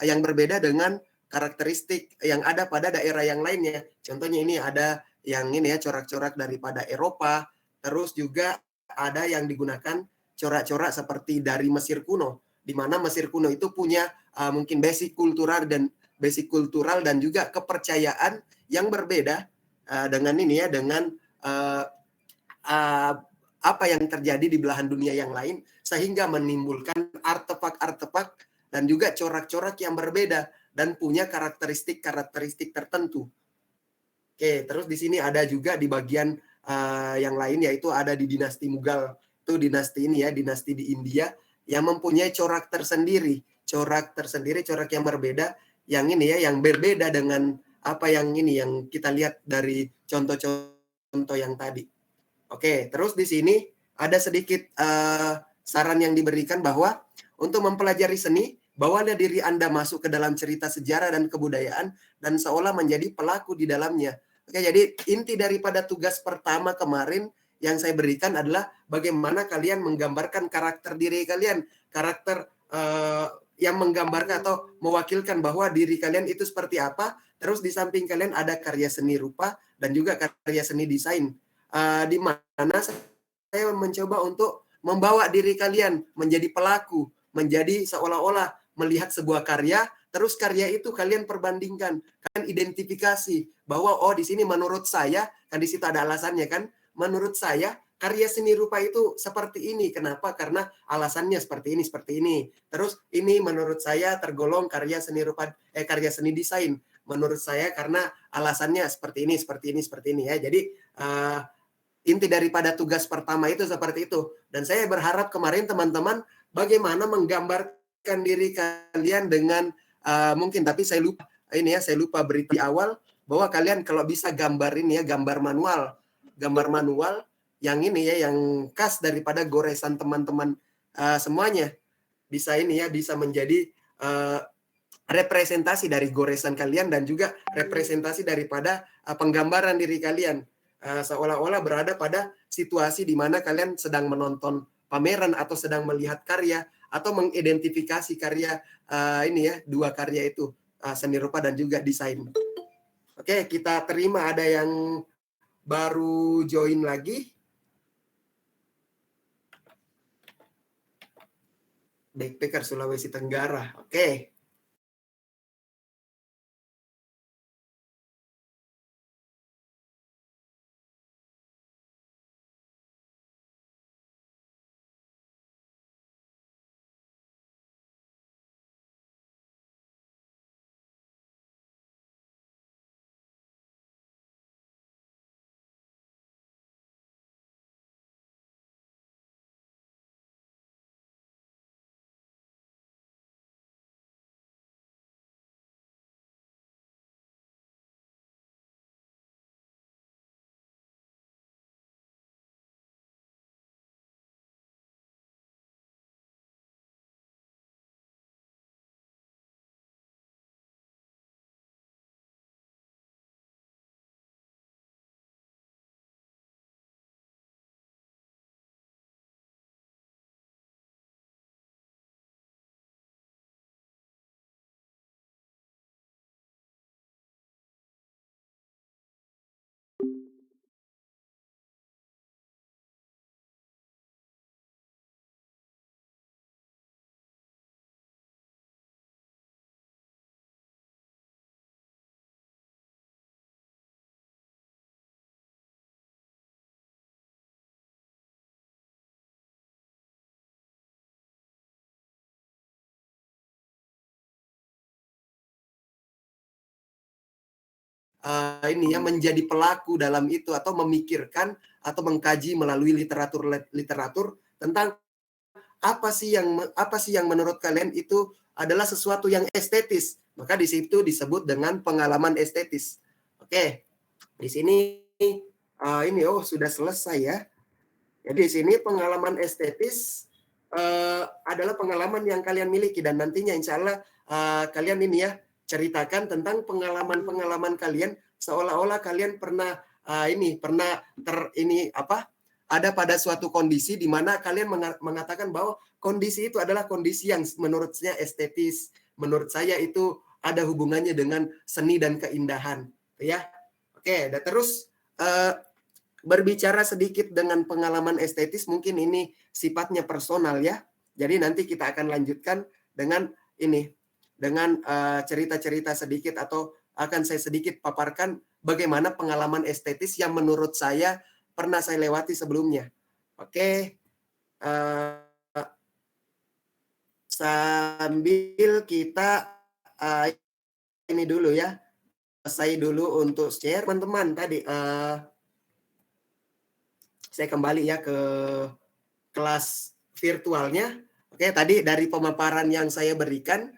yang berbeda dengan karakteristik yang ada pada daerah yang lainnya. Contohnya ini ada yang ini ya, corak-corak daripada Eropa, terus juga ada yang digunakan corak-corak seperti dari Mesir kuno, di mana Mesir kuno itu punya mungkin basic kultural dan juga kepercayaan yang berbeda dengan ini ya, dengan apa yang terjadi di belahan dunia yang lain, sehingga menimbulkan artefak-artefak dan juga corak-corak yang berbeda dan punya karakteristik tertentu. Oke, terus di sini ada juga di bagian yang lain, yaitu ada di dinasti Mughal. Itu dinasti ini ya, dinasti di India yang mempunyai corak tersendiri, corak yang berbeda, yang ini ya, yang berbeda dengan apa yang ini yang kita lihat dari contoh-contoh yang tadi. Oke, terus di sini ada sedikit saran yang diberikan bahwa untuk mempelajari seni, bawalah diri Anda masuk ke dalam cerita sejarah dan kebudayaan dan seolah menjadi pelaku di dalamnya. Oke, jadi inti daripada tugas pertama kemarin yang saya berikan adalah bagaimana kalian menggambarkan karakter diri kalian, karakter yang menggambarkan atau mewakilkan bahwa diri kalian itu seperti apa. Terus di samping kalian ada karya seni rupa dan juga karya seni desain. Di mana saya mencoba untuk membawa diri kalian menjadi pelaku, menjadi seolah-olah melihat sebuah karya, terus karya itu kalian perbandingkan, kalian identifikasi bahwa oh di sini menurut saya, kan di situ ada alasannya kan, menurut saya karya seni rupa itu seperti ini. Kenapa? Karena alasannya seperti ini. Terus ini menurut saya tergolong karya seni rupa, karya seni desain. Menurut saya karena alasannya seperti ini ya. Jadi inti daripada tugas pertama itu seperti itu. Dan saya berharap kemarin teman-teman bagaimana menggambarkan diri kalian dengan mungkin, tapi saya lupa beri di awal bahwa kalian kalau bisa gambar ini ya, gambar manual yang ini ya, yang khas daripada goresan teman-teman semuanya, bisa ini ya, bisa menjadi representasi dari goresan kalian dan juga representasi daripada penggambaran diri kalian. Seolah-olah berada pada situasi di mana kalian sedang menonton pameran atau sedang melihat karya atau mengidentifikasi karya ini ya, dua karya itu, seni rupa dan juga desain. Oke, kita terima ada yang baru join lagi. Backpacker Sulawesi Tenggara. Oke. Ini ya, menjadi pelaku dalam itu atau memikirkan atau mengkaji melalui literatur tentang apa sih yang menurut kalian itu adalah sesuatu yang estetis. Maka di situ disebut dengan pengalaman estetis. Oke. Di sini ini sudah selesai ya. Jadi di sini pengalaman estetis adalah pengalaman yang kalian miliki dan nantinya insya Allah kalian ini ya ceritakan tentang pengalaman kalian seolah-olah kalian pernah ada pada suatu kondisi di mana kalian mengatakan bahwa kondisi itu adalah kondisi yang menurutnya estetis, menurut saya itu ada hubungannya dengan seni dan keindahan, ya. Oke, dan terus berbicara sedikit dengan pengalaman estetis, mungkin ini sifatnya personal ya. Jadi nanti kita akan lanjutkan dengan ini, dengan cerita-cerita sedikit, atau akan saya sedikit paparkan bagaimana pengalaman estetis yang menurut saya pernah saya lewati sebelumnya. Oke, sambil kita ini dulu ya, selesai dulu untuk share teman-teman tadi. Saya kembali ya ke kelas virtualnya. Oke, tadi dari pemaparan yang saya berikan,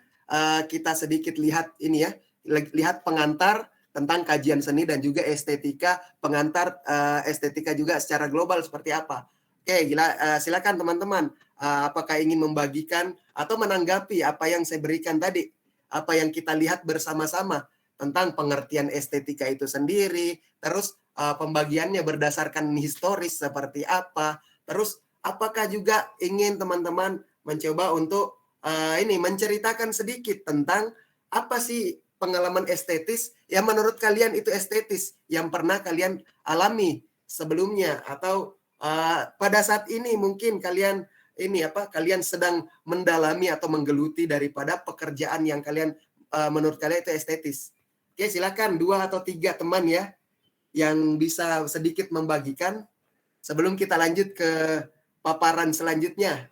kita sedikit lihat ini ya, lihat pengantar tentang kajian seni dan juga estetika, pengantar estetika juga secara global seperti apa. Oke, silakan teman-teman, apakah ingin membagikan atau menanggapi apa yang saya berikan tadi, apa yang kita lihat bersama-sama tentang pengertian estetika itu sendiri, terus pembagiannya berdasarkan historis seperti apa, terus apakah juga ingin teman-teman mencoba untuk ini menceritakan sedikit tentang apa sih pengalaman estetis yang menurut kalian itu estetis yang pernah kalian alami sebelumnya, atau pada saat ini mungkin kalian ini kalian sedang mendalami atau menggeluti daripada pekerjaan yang kalian menurut kalian itu estetis. Oke, silakan 2 atau 3 teman ya yang bisa sedikit membagikan sebelum kita lanjut ke paparan selanjutnya.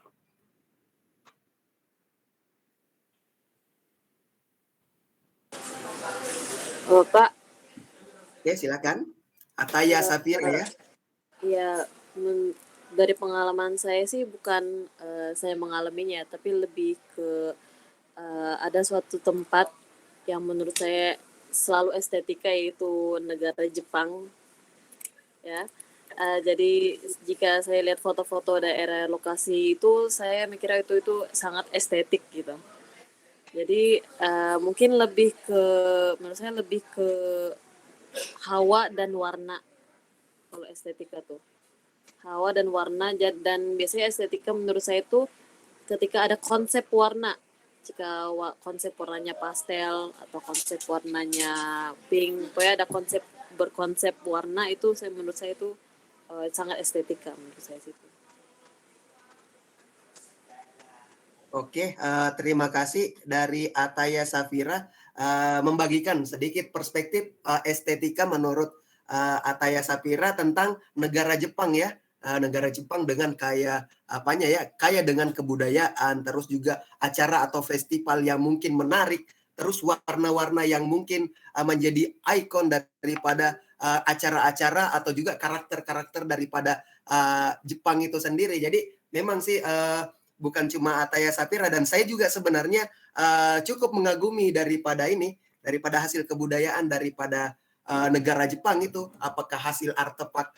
Pak. Oke, silakan. Ataya Safira ya. Ya, dari pengalaman saya sih bukan saya mengalaminya, tapi lebih ke ada suatu tempat yang menurut saya selalu estetika, yaitu negara Jepang. Ya, jadi jika saya lihat foto-foto daerah lokasi itu, saya mikirnya itu sangat estetik gitu. Jadi mungkin lebih ke, menurut saya lebih ke hawa dan warna kalau estetika tuh. Hawa dan warna, dan biasanya estetika menurut saya itu ketika ada konsep warna. Jika konsep warnanya pastel atau konsep warnanya pink, pokoknya ada konsep berkonsep warna, itu menurut saya itu sangat estetika menurut saya situ. Oke, terima kasih dari Ataya Safira membagikan sedikit perspektif estetika menurut Ataya Safira tentang negara Jepang ya. Negara Jepang dengan kaya dengan kebudayaan, terus juga acara atau festival yang mungkin menarik, terus warna-warna yang mungkin menjadi ikon daripada acara-acara atau juga karakter-karakter daripada Jepang itu sendiri. Jadi memang sih bukan cuma Ataya Safira, dan saya juga sebenarnya cukup mengagumi daripada hasil kebudayaan daripada negara Jepang itu. Apakah hasil artefak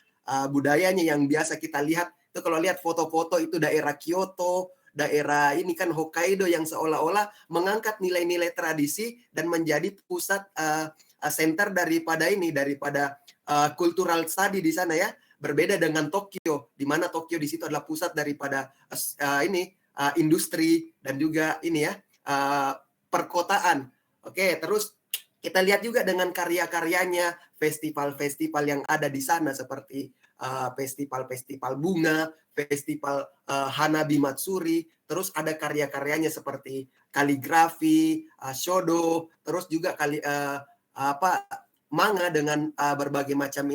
budayanya yang biasa kita lihat itu, kalau lihat foto-foto itu daerah Kyoto, daerah ini kan Hokkaido yang seolah-olah mengangkat nilai-nilai tradisi dan menjadi pusat center daripada cultural study di sana ya. Berbeda dengan Tokyo, di mana Tokyo di situ adalah pusat daripada industri dan juga perkotaan. Oke, terus kita lihat juga dengan karya-karyanya, festival-festival yang ada di sana seperti festival-festival bunga, festival Hanabi Matsuri, terus ada karya-karyanya seperti kaligrafi, shodo, terus juga manga dengan berbagai macam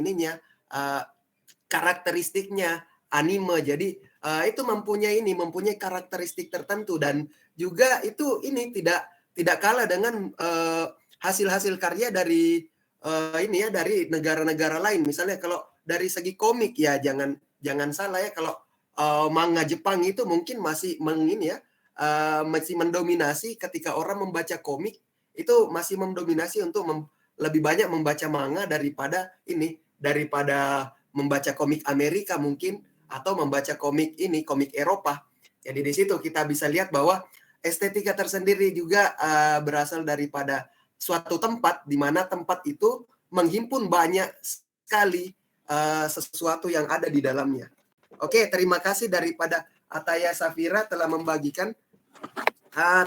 karakteristiknya, anime. Jadi itu mempunyai karakteristik tertentu, dan juga itu tidak kalah dengan hasil-hasil karya dari dari negara-negara lain. Misalnya kalau dari segi komik ya, jangan salah ya, kalau manga Jepang itu mungkin masih masih mendominasi. Ketika orang membaca komik itu masih mendominasi untuk lebih banyak membaca manga daripada membaca komik Amerika mungkin, atau membaca komik Eropa. Jadi di situ kita bisa lihat bahwa estetika tersendiri juga berasal daripada suatu tempat, di mana tempat itu menghimpun banyak sekali sesuatu yang ada di dalamnya. Oke, terima kasih daripada Ataya Safira telah membagikan.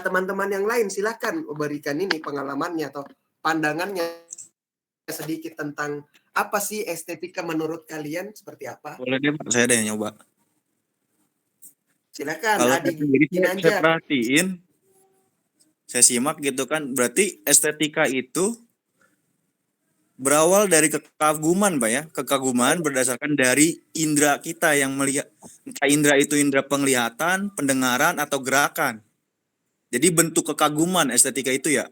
teman-teman yang lain silakan berikan ini pengalamannya atau pandangannya sedikit tentang apa sih estetika menurut kalian seperti apa? Boleh deh Pak, saya ada yang nyoba. Silakan Kalau Adi saya sendiri saya Ginanjar. perhatiin, saya simak gitu kan, berarti estetika itu berawal dari kekaguman, Pak ya. Kekaguman berdasarkan dari indera kita yang melihat. Entah indera itu indera penglihatan, pendengaran, atau gerakan. Jadi bentuk kekaguman estetika itu ya.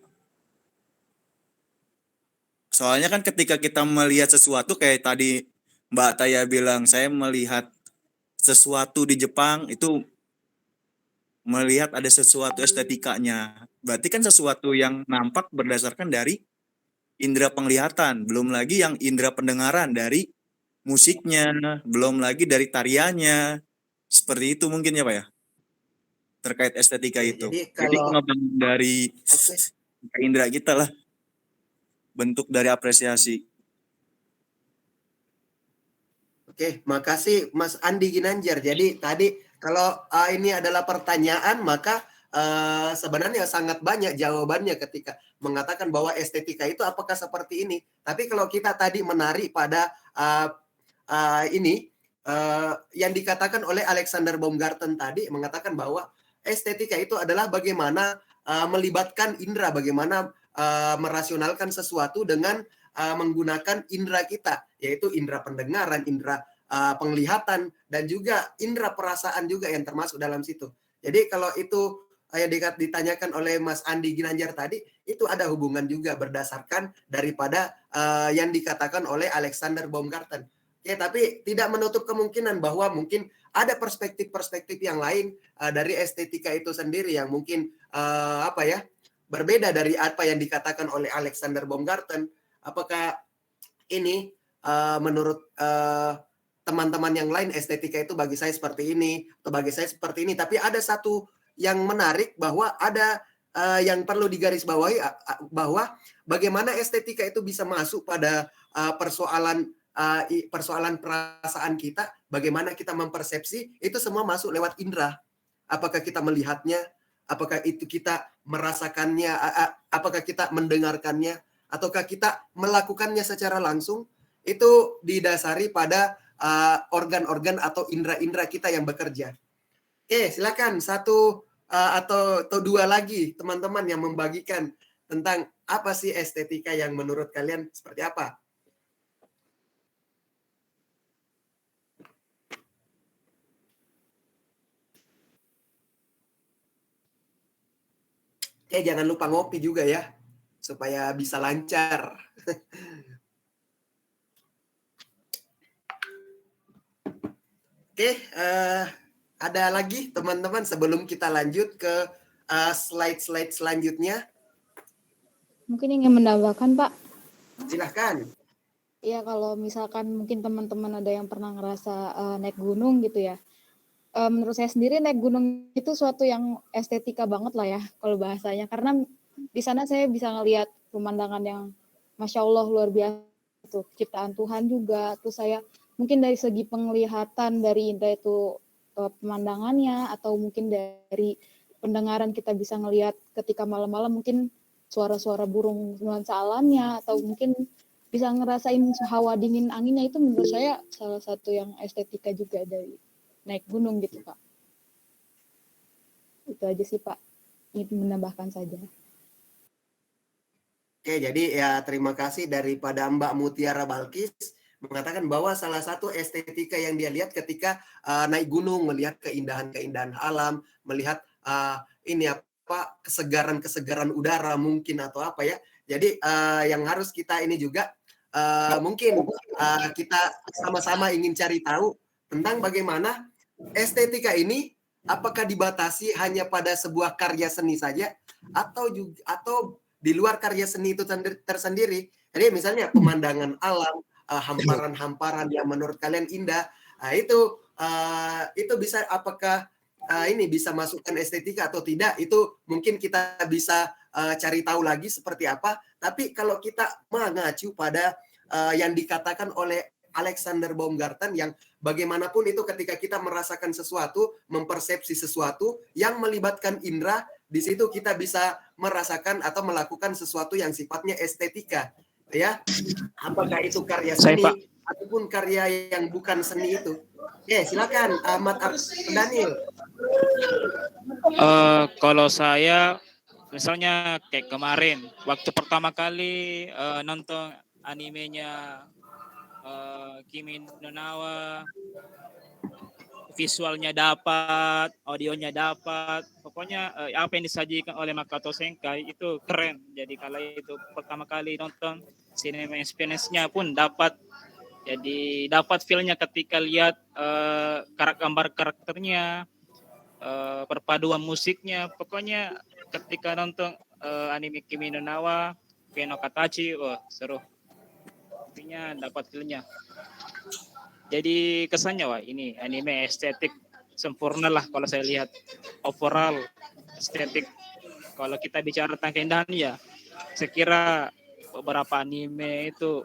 Soalnya kan ketika kita melihat sesuatu kayak tadi Mbak Taya bilang, saya melihat sesuatu di Jepang itu melihat ada sesuatu estetikanya. Berarti kan sesuatu yang nampak berdasarkan dari indera penglihatan, belum lagi yang indera pendengaran dari musiknya, belum lagi dari tariannya. Seperti itu mungkin ya Pak ya, terkait estetika Oke, itu. jadi Jadi kalau pengembangan dari oke, indera kita lah, bentuk dari apresiasi. oke, makasih Mas Andi Ginanjar. Jadi tadi kalau ini adalah pertanyaan, maka sebenarnya sangat banyak jawabannya ketika mengatakan bahwa estetika itu apakah seperti ini. Tapi kalau kita tadi menarik pada ini yang dikatakan oleh Alexander Baumgarten tadi, mengatakan bahwa estetika itu adalah bagaimana melibatkan indera, bagaimana merasionalkan sesuatu dengan menggunakan indera kita, yaitu indera pendengaran, indera penglihatan, dan juga indera perasaan juga yang termasuk dalam situ. Jadi kalau itu yang ditanyakan oleh Mas Andi Ginanjar tadi, itu ada hubungan juga berdasarkan daripada yang dikatakan oleh Alexander Baumgarten. Oke, tapi tidak menutup kemungkinan bahwa mungkin ada perspektif-perspektif yang lain dari estetika itu sendiri yang mungkin apa ya, berbeda dari apa yang dikatakan oleh Alexander Baumgarten. Apakah ini menurut teman-teman yang lain estetika itu bagi saya seperti ini atau bagi saya seperti ini, tapi ada satu yang menarik bahwa ada yang perlu digarisbawahi bahwa bagaimana estetika itu bisa masuk pada persoalan perasaan kita, bagaimana kita mempersepsi, itu semua masuk lewat indera. Apakah kita melihatnya, apakah itu kita merasakannya, apakah kita mendengarkannya, ataukah kita melakukannya secara langsung, itu didasari pada organ-organ atau indera-indera kita yang bekerja. Oke, silakan satu atau dua lagi teman-teman yang membagikan tentang apa sih estetika yang menurut kalian seperti apa? Oke, jangan lupa ngopi juga ya, supaya bisa lancar. Oke, ada lagi teman-teman sebelum kita lanjut ke slide-slide selanjutnya? Mungkin ingin menambahkan, Pak. Silahkan. Ya, kalau misalkan mungkin teman-teman ada yang pernah ngerasa naik gunung gitu ya. Menurut saya sendiri naik gunung itu suatu yang estetika banget lah ya kalau bahasanya. Karena di sana saya bisa ngelihat pemandangan yang Masya Allah luar biasa. Itu ciptaan Tuhan juga. Terus saya mungkin dari segi penglihatan dari indera itu pemandangannya atau mungkin dari pendengaran kita bisa ngelihat ketika malam-malam mungkin suara-suara burung nuansa alamnya atau mungkin bisa ngerasain hawa dingin anginnya, itu menurut saya salah satu yang estetika juga dari naik gunung gitu Pak. Itu aja sih Pak, ingin menambahkan saja. Oke, jadi ya terima kasih daripada Mbak Mutiara Balkis mengatakan bahwa salah satu estetika yang dia lihat ketika naik gunung, melihat keindahan-keindahan alam, melihat ini apa kesegaran-kesegaran udara mungkin atau apa ya. Jadi yang harus kita ini juga mungkin kita sama-sama ingin cari tahu tentang bagaimana estetika ini apakah dibatasi hanya pada sebuah karya seni saja atau di luar karya seni itu tersendiri. Jadi misalnya pemandangan alam, hamparan-hamparan yang menurut kalian indah, itu bisa apakah ini bisa masukkan estetika atau tidak, itu mungkin kita bisa cari tahu lagi seperti apa. Tapi kalau kita mengacu pada yang dikatakan oleh Alexander Baumgarten yang bagaimanapun itu ketika kita merasakan sesuatu, mempersepsi sesuatu yang melibatkan indera, di situ kita bisa merasakan atau melakukan sesuatu yang sifatnya estetika, ya. Apakah itu karya Saya, Pak. seni ataupun karya yang bukan seni itu. Silakan Ahmad Daniel. Kalau saya misalnya kayak kemarin waktu pertama kali nonton animenya Kimi no Na wa, visualnya dapat, audionya dapat, pokoknya apa yang disajikan oleh Makoto Shinkai itu keren. Jadi kalau itu pertama kali nonton, cinema experience-nya pun dapat. Jadi dapat feel-nya ketika lihat gambar karakternya, perpaduan musiknya, pokoknya ketika nonton anime Kimi no Na wa, Ken no Katachi, wah seru. Intinya dapat feel-nya. Jadi kesannya wah ini anime estetik sempurna lah kalau saya lihat, overall estetik. Kalau kita bicara tentang keindahan ya, saya kira beberapa anime itu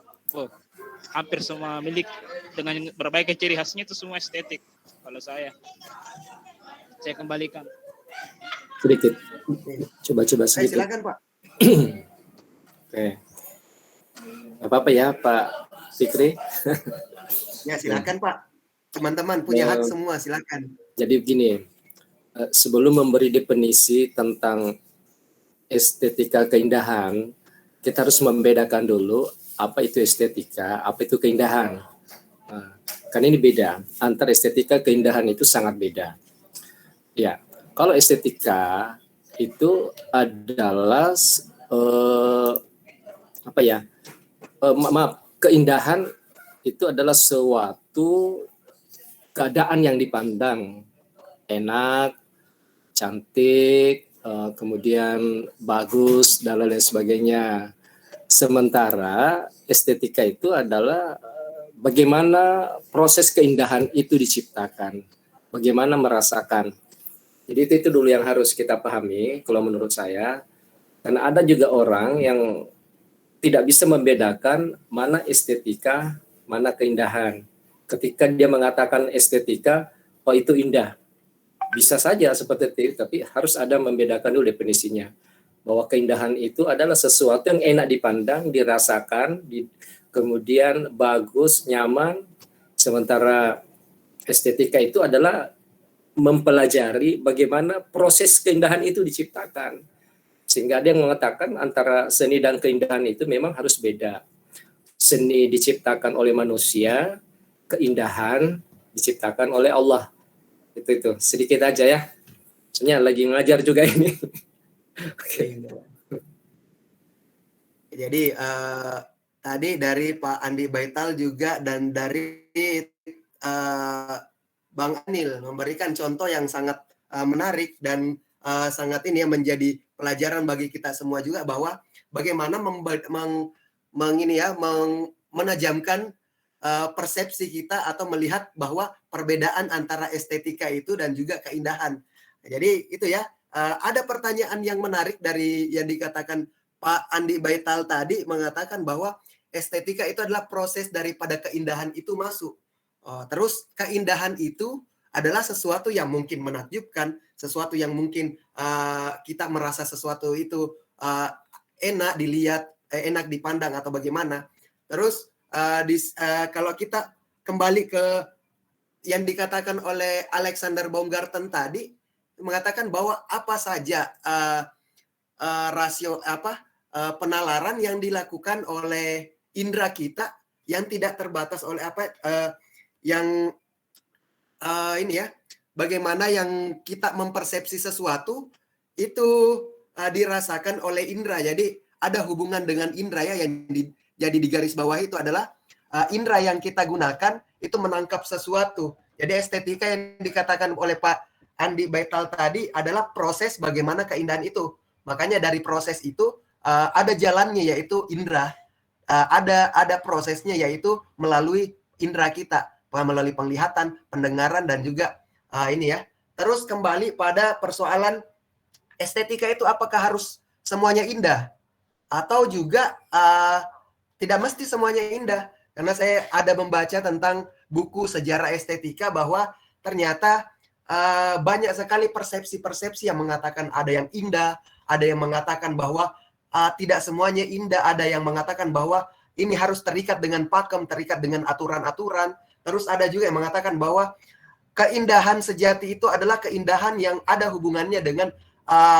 hampir semua milik dengan berbagai ciri khasnya itu semua estetik. Kalau saya kembalikan sedikit, coba sedikit. Silakan Pak. Oke, apa ya Pak Fikri? Ya silakan Pak. Teman-teman punya hak semua, silakan. Jadi begini, sebelum memberi definisi tentang estetika keindahan, kita harus membedakan dulu apa itu estetika, apa itu keindahan. Karena ini beda, antara estetika keindahan itu sangat beda. Ya, kalau estetika itu adalah keindahan itu adalah suatu keadaan yang dipandang enak, cantik, kemudian bagus dan lain sebagainya. Sementara estetika itu adalah bagaimana proses keindahan itu diciptakan, bagaimana merasakan. Jadi itu dulu yang harus kita pahami kalau menurut saya. Karena ada juga orang yang tidak bisa membedakan mana estetika, mana keindahan. Ketika dia mengatakan estetika, oh itu indah. Bisa saja seperti itu, tapi harus ada membedakan dulu definisinya. Bahwa keindahan itu adalah sesuatu yang enak dipandang, dirasakan, kemudian bagus, nyaman. Sementara estetika itu adalah mempelajari bagaimana proses keindahan itu diciptakan. Sehingga ada yang mengatakan antara seni dan keindahan itu memang harus beda. Seni diciptakan oleh manusia, keindahan diciptakan oleh Allah. Itu sedikit aja ya. Sebenarnya lagi ngajar juga ini. Oke. Jadi tadi dari Pak Andi Baital juga dan dari Bang Anil memberikan contoh yang sangat menarik dan sangat ini yang menjadi pelajaran bagi kita semua juga, bahwa bagaimana menajamkan persepsi kita atau melihat bahwa perbedaan antara estetika itu dan juga keindahan. Jadi itu ya, ada pertanyaan yang menarik dari yang dikatakan Pak Andi Baital tadi, mengatakan bahwa estetika itu adalah proses daripada keindahan itu masuk. Terus keindahan itu adalah sesuatu yang mungkin menakjubkan, sesuatu yang mungkin kita merasa sesuatu itu enak dilihat, enak dipandang atau bagaimana. Terus kalau kita kembali ke yang dikatakan oleh Alexander Baumgarten tadi, mengatakan bahwa apa saja penalaran yang dilakukan oleh indera kita yang tidak terbatas oleh bagaimana yang kita mempersepsi sesuatu itu dirasakan oleh indera. Jadi ada hubungan dengan indera ya, yang jadi di garis bawah itu adalah indera yang kita gunakan itu menangkap sesuatu. Jadi estetika yang dikatakan oleh Pak Andi Baital tadi adalah proses bagaimana keindahan itu. Makanya dari proses itu ada jalannya, yaitu indera. Ada prosesnya, yaitu melalui indera kita, melalui penglihatan, pendengaran, dan juga ini ya. Terus kembali pada persoalan estetika itu apakah harus semuanya indah? Atau juga tidak mesti semuanya indah. Karena saya ada membaca tentang buku sejarah estetika bahwa ternyata banyak sekali persepsi-persepsi yang mengatakan ada yang indah, ada yang mengatakan bahwa tidak semuanya indah, ada yang mengatakan bahwa ini harus terikat dengan pakem, terikat dengan aturan-aturan. Terus ada juga yang mengatakan bahwa keindahan sejati itu adalah keindahan yang ada hubungannya dengan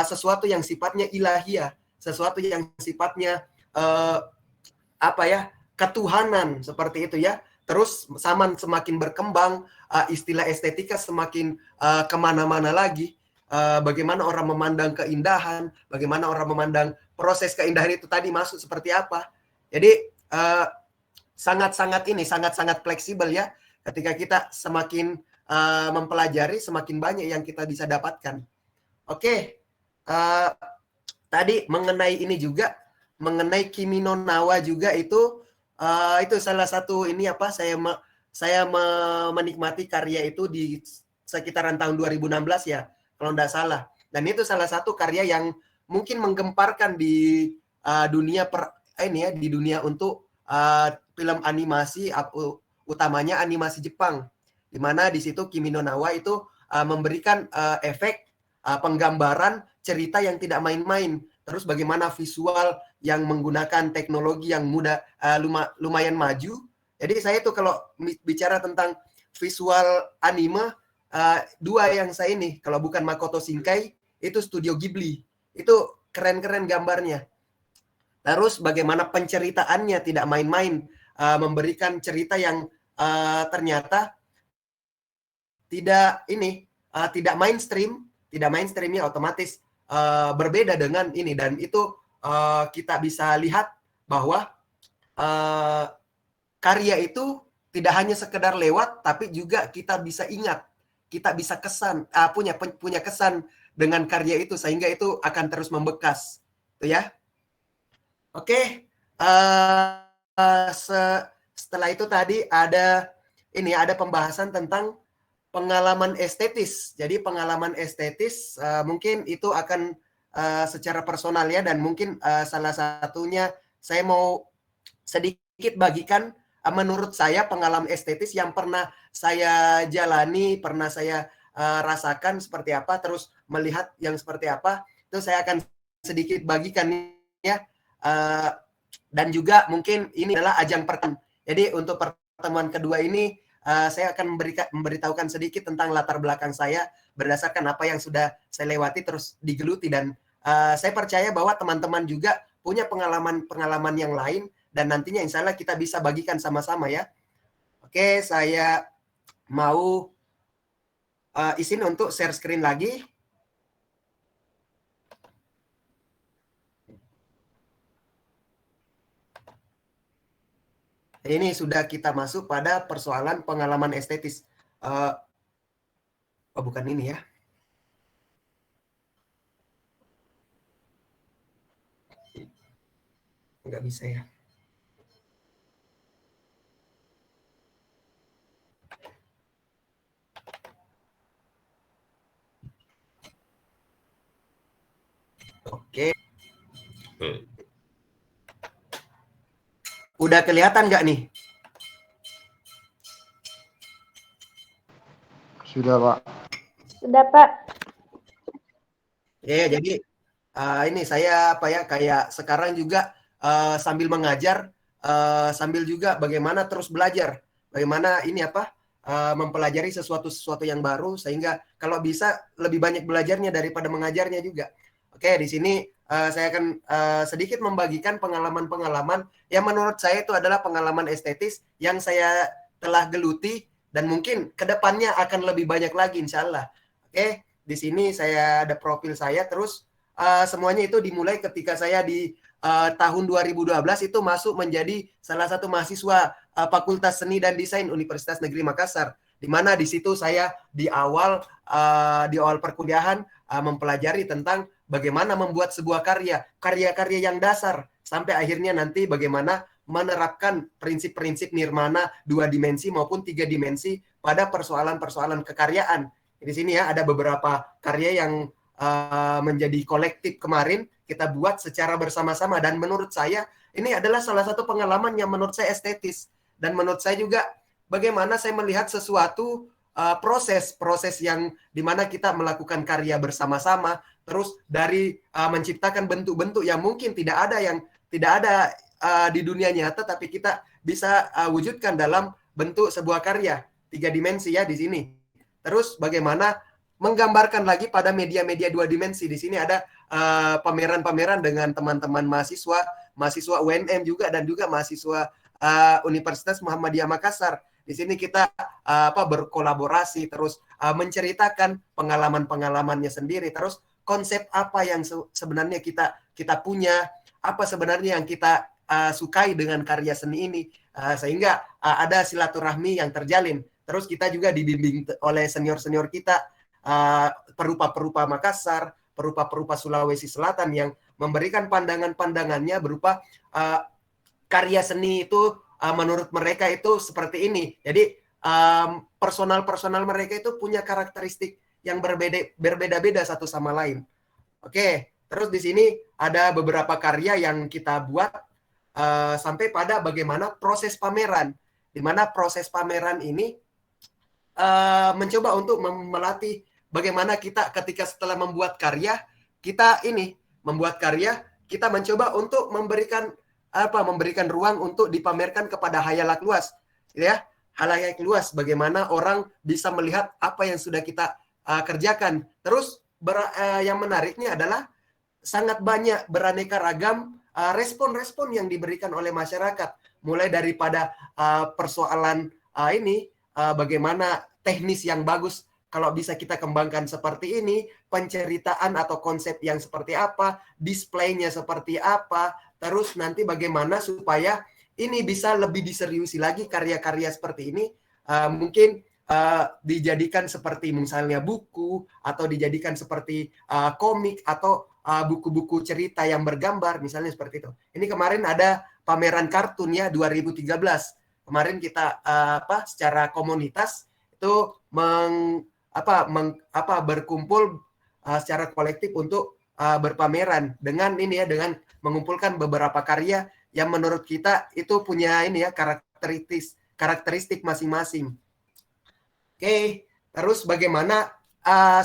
sesuatu yang sifatnya ilahiyah, sesuatu yang sifatnya ketuhanan seperti itu ya. Terus semakin berkembang, istilah estetika semakin kemana-mana lagi. Bagaimana orang memandang keindahan, bagaimana orang memandang proses keindahan itu tadi masuk seperti apa. Jadi sangat-sangat fleksibel ya. Ketika kita semakin mempelajari, semakin banyak yang kita bisa dapatkan. Oke, tadi mengenai ini juga, mengenai Kimi no Nawa juga itu salah satu saya menikmati karya itu di sekitaran tahun 2016 ya, kalau tidak salah. Dan itu salah satu karya yang mungkin menggemparkan di dunia di dunia untuk film animasi, utamanya animasi Jepang, di mana di situ Kimi no Nawa itu memberikan efek penggambaran cerita yang tidak main-main. Terus bagaimana visual yang menggunakan teknologi yang lumayan maju. Jadi saya tuh kalau bicara tentang visual anime, dua yang saya ini, kalau bukan Makoto Shinkai, itu Studio Ghibli. Itu keren-keren gambarnya. Terus bagaimana penceritaannya tidak main-main, memberikan cerita yang ternyata tidak mainstreamnya otomatis berbeda dengan ini, dan itu kita bisa lihat bahwa karya itu tidak hanya sekedar lewat, tapi juga kita bisa ingat, kita bisa punya kesan dengan karya itu, sehingga itu akan terus membekas, itu ya. Oke, setelah itu tadi ada pembahasan tentang pengalaman estetis. Jadi pengalaman estetis mungkin itu akan secara personal ya, dan mungkin salah satunya saya mau sedikit bagikan menurut saya pengalaman estetis yang pernah saya jalani, pernah saya rasakan seperti apa, terus melihat yang seperti apa, itu saya akan sedikit bagikan ya. Dan juga mungkin ini adalah ajang pertemuan. Jadi untuk pertemuan kedua ini saya akan memberitahukan sedikit tentang latar belakang saya berdasarkan apa yang sudah saya lewati terus digeluti, dan saya percaya bahwa teman-teman juga punya pengalaman yang lain, dan nantinya insya Allah kita bisa bagikan sama-sama ya. Oke, saya mau izin untuk share screen lagi. Ini sudah kita masuk pada persoalan pengalaman estetis. Bukan ini ya. Nggak bisa ya. Oke. Udah kelihatan nggak nih? Sudah, Pak. Sudah, Pak. Ya, jadi ini saya kayak sekarang juga sambil mengajar, sambil juga bagaimana terus belajar, bagaimana mempelajari sesuatu yang baru, sehingga kalau bisa lebih banyak belajarnya daripada mengajarnya juga. Oke, di sini saya akan sedikit membagikan pengalaman-pengalaman yang menurut saya itu adalah pengalaman estetis yang saya telah geluti, dan mungkin kedepannya akan lebih banyak lagi insya Allah. Oke, di sini saya ada profil saya, terus semuanya itu dimulai ketika saya di tahun 2012 itu masuk menjadi salah satu mahasiswa Fakultas Seni dan Desain Universitas Negeri Makassar, di mana di situ saya di awal perkuliahan mempelajari tentang bagaimana membuat sebuah karya-karya yang dasar, sampai akhirnya nanti bagaimana menerapkan prinsip-prinsip nirmana 2 dimensi maupun 3 dimensi pada persoalan-persoalan kekaryaan. Di sini ya ada beberapa karya yang menjadi kolektif kemarin kita buat secara bersama-sama, dan menurut saya ini adalah salah satu pengalaman yang menurut saya estetis, dan menurut saya juga bagaimana saya melihat sesuatu proses yang dimana kita melakukan karya bersama-sama, terus dari menciptakan bentuk-bentuk yang mungkin tidak ada di dunia nyata, tapi kita bisa wujudkan dalam bentuk sebuah karya 3 dimensi ya di sini. Terus bagaimana menggambarkan lagi pada media-media 2 dimensi. Di sini ada pameran-pameran dengan teman-teman mahasiswa UNM juga, dan juga mahasiswa Universitas Muhammadiyah Makassar. Di sini kita berkolaborasi, terus menceritakan pengalaman-pengalamannya sendiri, terus konsep apa yang sebenarnya kita punya, apa sebenarnya yang kita sukai dengan karya seni ini, sehingga ada silaturahmi yang terjalin. Terus kita juga dibimbing oleh senior-senior kita, perupa-perupa Makassar, perupa-perupa Sulawesi Selatan yang memberikan pandangan-pandangannya berupa karya seni itu menurut mereka itu seperti ini. Jadi personal mereka itu punya karakteristik yang berbeda-beda satu sama lain. Oke, terus di sini ada beberapa karya yang kita buat sampai pada bagaimana proses pameran, di mana proses pameran ini mencoba untuk melatih bagaimana kita ketika setelah membuat karya, kita mencoba untuk memberikan ruang untuk dipamerkan kepada khayalak luas, ya, khalayak luas, bagaimana orang bisa melihat apa yang sudah kita kerjakan. Terus yang menariknya adalah sangat banyak beraneka ragam respon-respon yang diberikan oleh masyarakat, mulai daripada persoalan bagaimana teknis yang bagus kalau bisa kita kembangkan seperti ini, penceritaan atau konsep yang seperti apa, displaynya seperti apa, terus nanti bagaimana supaya ini bisa lebih diseriusi lagi karya-karya seperti ini, mungkin dijadikan seperti misalnya buku, atau dijadikan seperti komik, atau buku-buku cerita yang bergambar, misalnya seperti itu. Ini kemarin ada pameran kartun ya 2013. Kemarin kita secara komunitas itu berkumpul secara kolektif untuk berpameran dengan dengan mengumpulkan beberapa karya yang menurut kita itu punya karakteristik masing-masing. Oke, terus bagaimana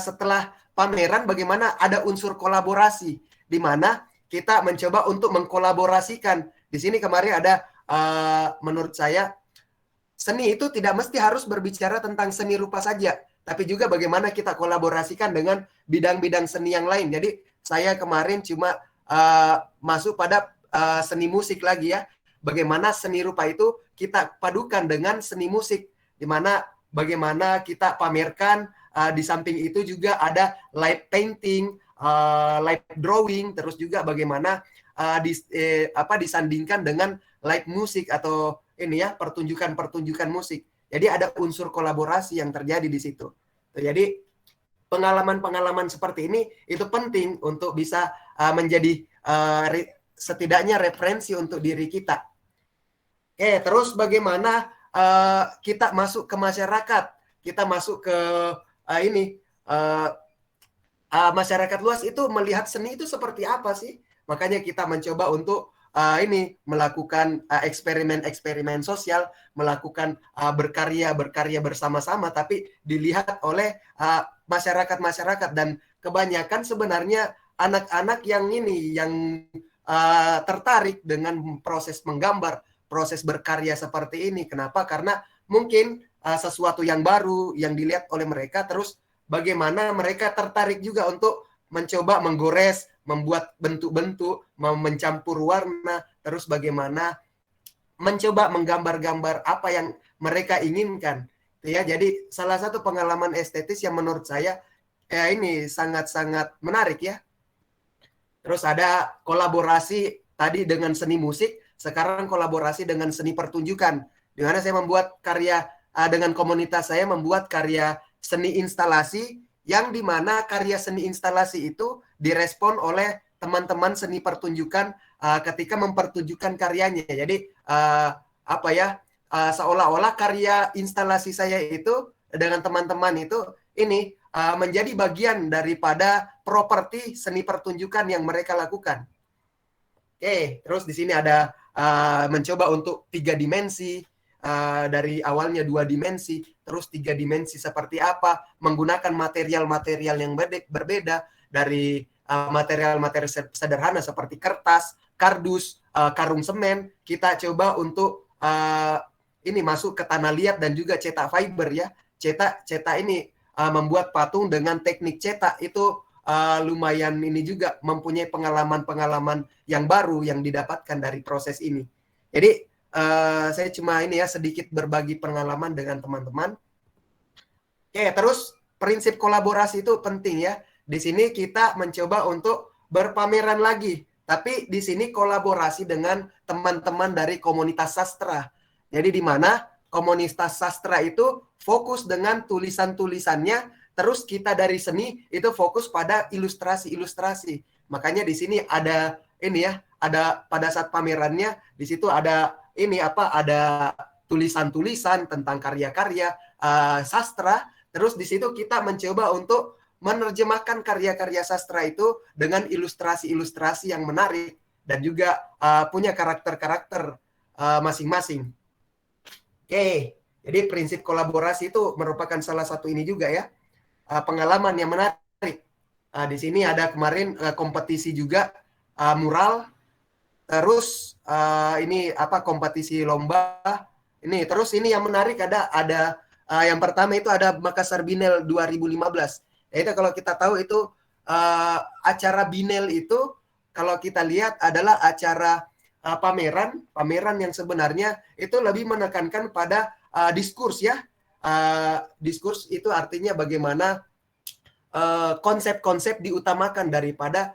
setelah pameran, bagaimana ada unsur kolaborasi, di mana kita mencoba untuk mengkolaborasikan. Di sini kemarin ada menurut saya seni itu tidak mesti harus berbicara tentang seni rupa saja, tapi juga bagaimana kita kolaborasikan dengan bidang-bidang seni yang lain. Jadi saya kemarin cuma masuk pada seni musik lagi ya. Bagaimana seni rupa itu kita padukan dengan seni musik, di mana bagaimana kita pamerkan, di samping itu juga ada light painting, light drawing, terus juga bagaimana disandingkan dengan light musik atau pertunjukan musik. Jadi ada unsur kolaborasi yang terjadi di situ. Jadi pengalaman-pengalaman seperti ini itu penting untuk bisa menjadi setidaknya referensi untuk diri kita. Oke, terus bagaimana kita masuk ke masyarakat, kita masuk ke masyarakat luas itu melihat seni itu seperti apa sih? Makanya kita mencoba untuk melakukan eksperimen sosial, melakukan berkarya bersama-sama, tapi dilihat oleh masyarakat, dan kebanyakan sebenarnya anak-anak yang tertarik dengan proses menggambar, proses berkarya seperti ini. Kenapa? Karena mungkin sesuatu yang baru yang dilihat oleh mereka, terus bagaimana mereka tertarik juga untuk mencoba menggores, membuat bentuk-bentuk, mencampur warna, terus bagaimana mencoba menggambar-gambar apa yang mereka inginkan. Ya, jadi salah satu pengalaman estetis yang menurut saya ini sangat-sangat menarik ya. Terus ada kolaborasi tadi dengan seni musik, sekarang kolaborasi dengan seni pertunjukan, di mana saya membuat karya dengan komunitas saya, membuat karya seni instalasi, yang dimana karya seni instalasi itu direspon oleh teman-teman seni pertunjukan ketika mempertunjukkan karyanya. Jadi seolah-olah karya instalasi saya itu dengan teman-teman itu menjadi bagian daripada properti seni pertunjukan yang mereka lakukan. Oke, terus di sini ada mencoba untuk 3 dimensi, dari awalnya 2 dimensi, terus 3 dimensi seperti apa, menggunakan material-material yang berbeda dari material-material sederhana seperti kertas, kardus, karung semen. Kita coba untuk ini masuk ke tanah liat dan juga cetak fiber ya. Cetak ini membuat patung dengan teknik cetak itu lumayan ini juga mempunyai pengalaman-pengalaman yang baru yang didapatkan dari proses ini. Jadi saya cuma ini ya sedikit berbagi pengalaman dengan teman-teman. Oke, terus prinsip kolaborasi itu penting ya. Di sini kita mencoba untuk berpameran lagi, tapi di sini kolaborasi dengan teman-teman dari komunitas sastra. Jadi di mana komunitas sastra itu fokus dengan tulisan-tulisannya, terus kita dari seni itu fokus pada ilustrasi-ilustrasi. Makanya di sini ada ini ya, ada pada saat pamerannya di situ ada ini ada tulisan-tulisan tentang karya-karya sastra. Terus di situ kita mencoba untuk menerjemahkan karya-karya sastra itu dengan ilustrasi-ilustrasi yang menarik dan juga punya karakter-karakter masing-masing. Oke, jadi prinsip kolaborasi itu merupakan salah satu ini juga ya, pengalaman yang menarik. Di sini ada kemarin kompetisi juga mural. Terus ini kompetisi lomba. Ini terus ini yang menarik ada yang pertama itu ada Makassar Binel 2015. Itu kalau kita tahu itu acara Binel itu kalau kita lihat adalah acara pameran yang sebenarnya itu lebih menekankan pada diskurs ya. Diskurs itu artinya bagaimana konsep-konsep diutamakan daripada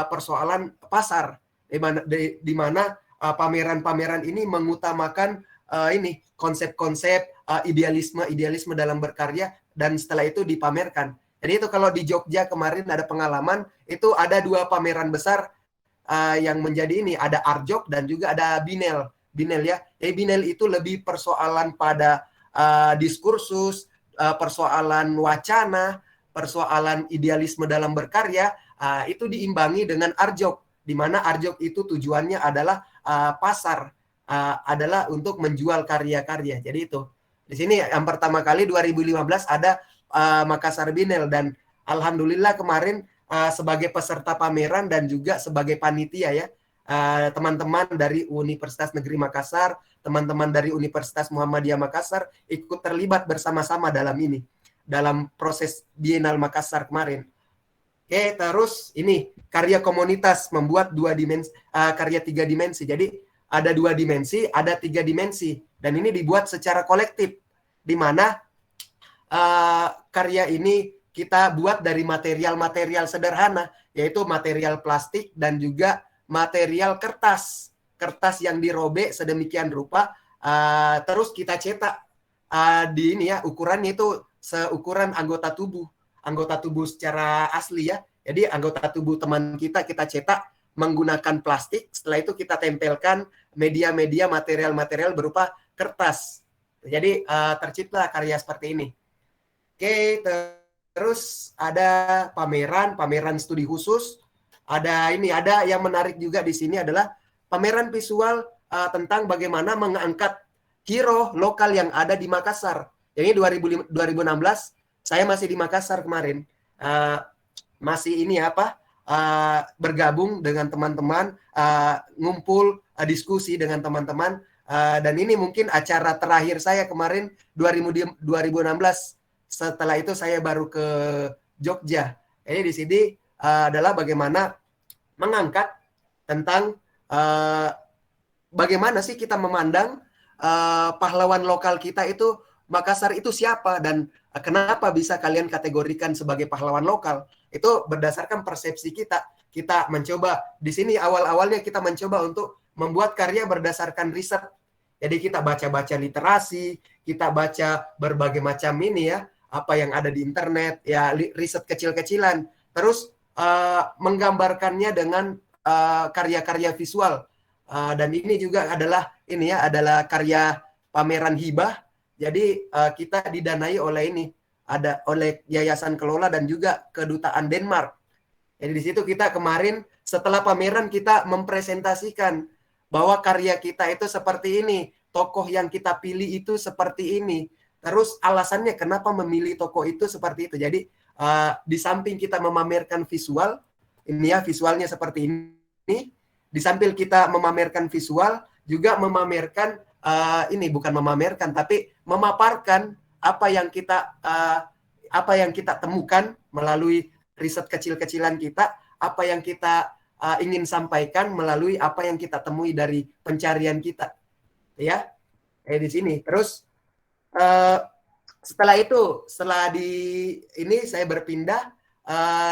persoalan pasar. Di mana pameran-pameran ini mengutamakan ini konsep-konsep idealisme dalam berkarya dan setelah itu dipamerkan. Jadi itu kalau di Jogja kemarin ada pengalaman itu ada 2 pameran besar yang menjadi ini, ada Arjok dan juga ada Binel ya. Jadi Binel itu lebih persoalan pada diskursus, persoalan wacana, persoalan idealisme dalam berkarya, itu diimbangi dengan Arjok, di mana Arjok itu tujuannya adalah pasar, adalah untuk menjual karya-karya. Jadi itu. Di sini yang pertama kali 2015 ada Makassar Binel dan alhamdulillah kemarin sebagai peserta pameran dan juga sebagai panitia ya, teman-teman dari Universitas Negeri Makassar, teman-teman dari Universitas Muhammadiyah Makassar ikut terlibat bersama-sama dalam proses Biennale Makassar kemarin. Oke, terus ini karya komunitas membuat 2 dimensi, karya 3 dimensi. Jadi ada 2 dimensi, ada 3 dimensi, dan ini dibuat secara kolektif, di mana karya ini kita buat dari material-material sederhana, yaitu material plastik dan juga material kertas yang dirobek sedemikian rupa, terus kita cetak di ini ya, ukurannya itu seukuran anggota tubuh secara asli ya. Jadi anggota tubuh teman kita cetak menggunakan plastik, setelah itu kita tempelkan media-media material-material berupa kertas. Jadi tercipta karya seperti ini. Oke, terus ada pameran studi khusus. Ada yang menarik juga di sini adalah pameran visual tentang bagaimana mengangkat hero lokal yang ada di Makassar. Jadi 2016 saya masih di Makassar kemarin. Masih bergabung dengan teman-teman, ngumpul, diskusi dengan teman-teman, dan ini mungkin acara terakhir saya kemarin 2016. Setelah itu saya baru ke Jogja. Jadi di sini adalah bagaimana mengangkat tentang bagaimana sih kita memandang pahlawan lokal kita itu, Makassar itu siapa dan kenapa bisa kalian kategorikan sebagai pahlawan lokal. Itu berdasarkan persepsi kita. Kita mencoba di sini awal-awalnya kita mencoba untuk membuat karya berdasarkan riset. Jadi kita baca-baca literasi, kita baca berbagai macam ini ya, apa yang ada di internet, ya riset kecil-kecilan. Terus menggambarkannya dengan karya-karya visual. Dan ini juga adalah karya pameran hibah. Jadi kita didanai oleh oleh Yayasan Kelola dan juga Kedutaan Denmark. Jadi di situ kita kemarin setelah pameran kita mempresentasikan bahwa karya kita itu seperti ini, tokoh yang kita pilih itu seperti ini. Terus alasannya kenapa memilih tokoh itu seperti itu. Jadi di samping kita memamerkan visual, ini ya visualnya seperti ini. Di samping kita memamerkan visual, juga memamerkan ini bukan memamerkan, tapi memaparkan apa yang kita temukan melalui riset kecil-kecilan kita, apa yang kita ingin sampaikan melalui apa yang kita temui dari pencarian kita, ya. Di sini. Terus setelah ini saya berpindah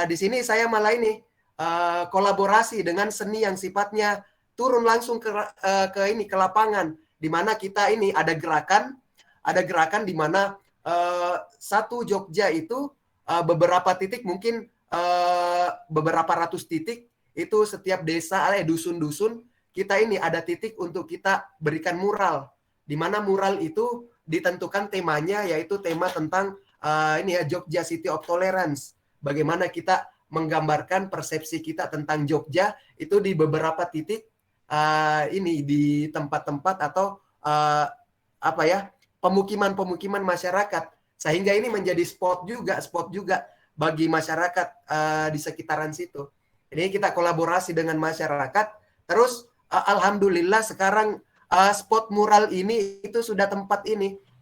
di sini saya malah ini kolaborasi dengan seni yang sifatnya turun langsung ke lapangan, di mana kita ini ada gerakan di mana satu Jogja itu beberapa titik, mungkin beberapa ratus titik itu setiap desa, dusun-dusun kita ini ada titik untuk kita berikan mural, di mana mural itu ditentukan temanya, yaitu tema tentang Jogja City of Tolerance. Bagaimana kita menggambarkan persepsi kita tentang Jogja itu di beberapa titik di tempat-tempat atau pemukiman masyarakat, sehingga ini menjadi spot juga bagi masyarakat di sekitaran situ. Ini kita kolaborasi dengan masyarakat. Terus alhamdulillah sekarang spot mural ini itu sudah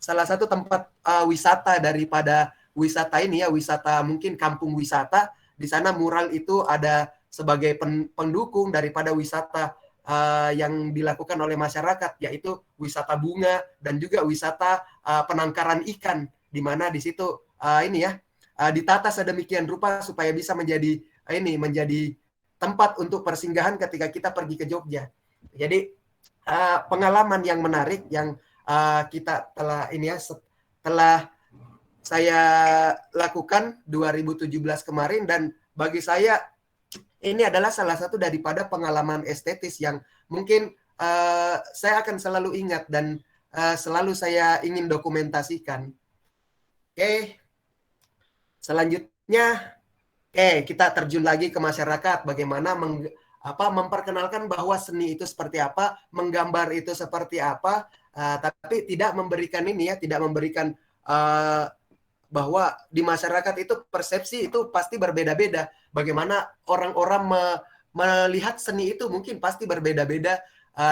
salah satu tempat wisata daripada wisata ini ya, wisata mungkin kampung wisata. Di sana mural itu ada sebagai pendukung daripada wisata yang dilakukan oleh masyarakat, yaitu wisata bunga dan juga wisata penangkaran ikan, di mana di situ ditata sedemikian rupa supaya bisa menjadi tempat untuk persinggahan ketika kita pergi ke Jogja. Jadi pengalaman yang menarik yang kita telah saya lakukan 2017 kemarin, dan bagi saya ini adalah salah satu daripada pengalaman estetis yang mungkin saya akan selalu ingat dan selalu saya ingin dokumentasikan. Oke. Selanjutnya kita terjun lagi ke masyarakat, bagaimana memperkenalkan bahwa seni itu seperti apa, menggambar itu seperti apa, tapi tidak memberikan bahwa di masyarakat itu persepsi itu pasti berbeda-beda. Bagaimana orang-orang melihat seni itu mungkin pasti berbeda-beda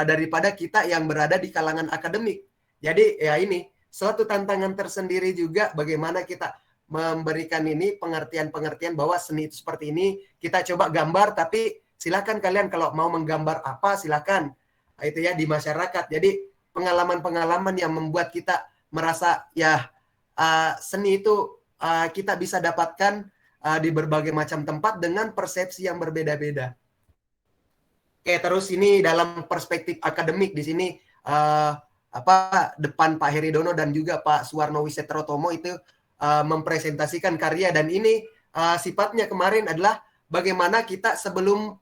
daripada kita yang berada di kalangan akademik. Jadi ya ini suatu tantangan tersendiri juga, bagaimana kita memberikan ini pengertian-pengertian bahwa seni itu seperti ini. Kita coba gambar, tapi silakan kalian kalau mau menggambar apa silakan. Itu ya di masyarakat. Jadi pengalaman-pengalaman yang membuat kita merasa ya seni itu kita bisa dapatkan di berbagai macam tempat dengan persepsi yang berbeda-beda. Oke, terus ini dalam perspektif akademik di sini depan Pak Heridono dan juga Pak Suwarno Wisetrotomo itu mempresentasikan karya, dan ini sifatnya kemarin adalah bagaimana kita sebelum